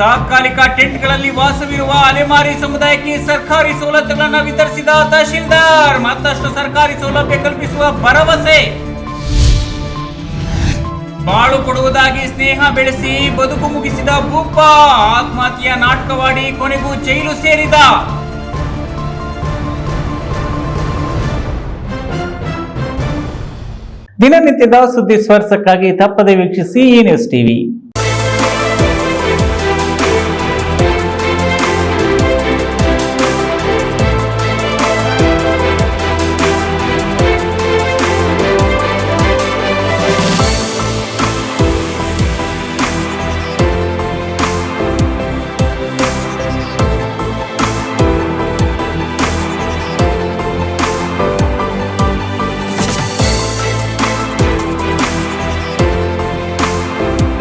ತಾತ್ಕಾಲಿಕ ಟೆಂಟ್ಗಳಲ್ಲಿ ವಾಸವಿರುವ ಅಲೆಮಾರಿ ಸಮುದಾಯಕ್ಕೆ ಸರ್ಕಾರಿ ಸವಲತ್ತುಗಳನ್ನು ವಿತರಿಸಿದ ತಹಶೀಲ್ದಾರ್, ಮತ್ತಷ್ಟು ಸರ್ಕಾರಿ ಸೌಲಭ್ಯ ಕಲ್ಪಿಸುವ ಭರವಸೆ. ಬಾಳು ಕೊಡುವುದಾಗಿ ಸ್ನೇಹ ಬೆಳೆಸಿ ಬದುಕು ಮುಗಿಸಿದ ಭೂಪ, ಆತ್ಮಹತ್ಯೆಯ ನಾಟಕವಾಡಿ ಕೊನೆಗೂ ಜೈಲು ಸೇರಿದ. ದಿನನಿತ್ಯದ ಸುದ್ದಿ ಸ್ಪರ್ಶಕ್ಕಾಗಿ ತಪ್ಪದೆ ವೀಕ್ಷಿಸಿ ಈ ನ್ಯೂಸ್ ಟಿವಿ.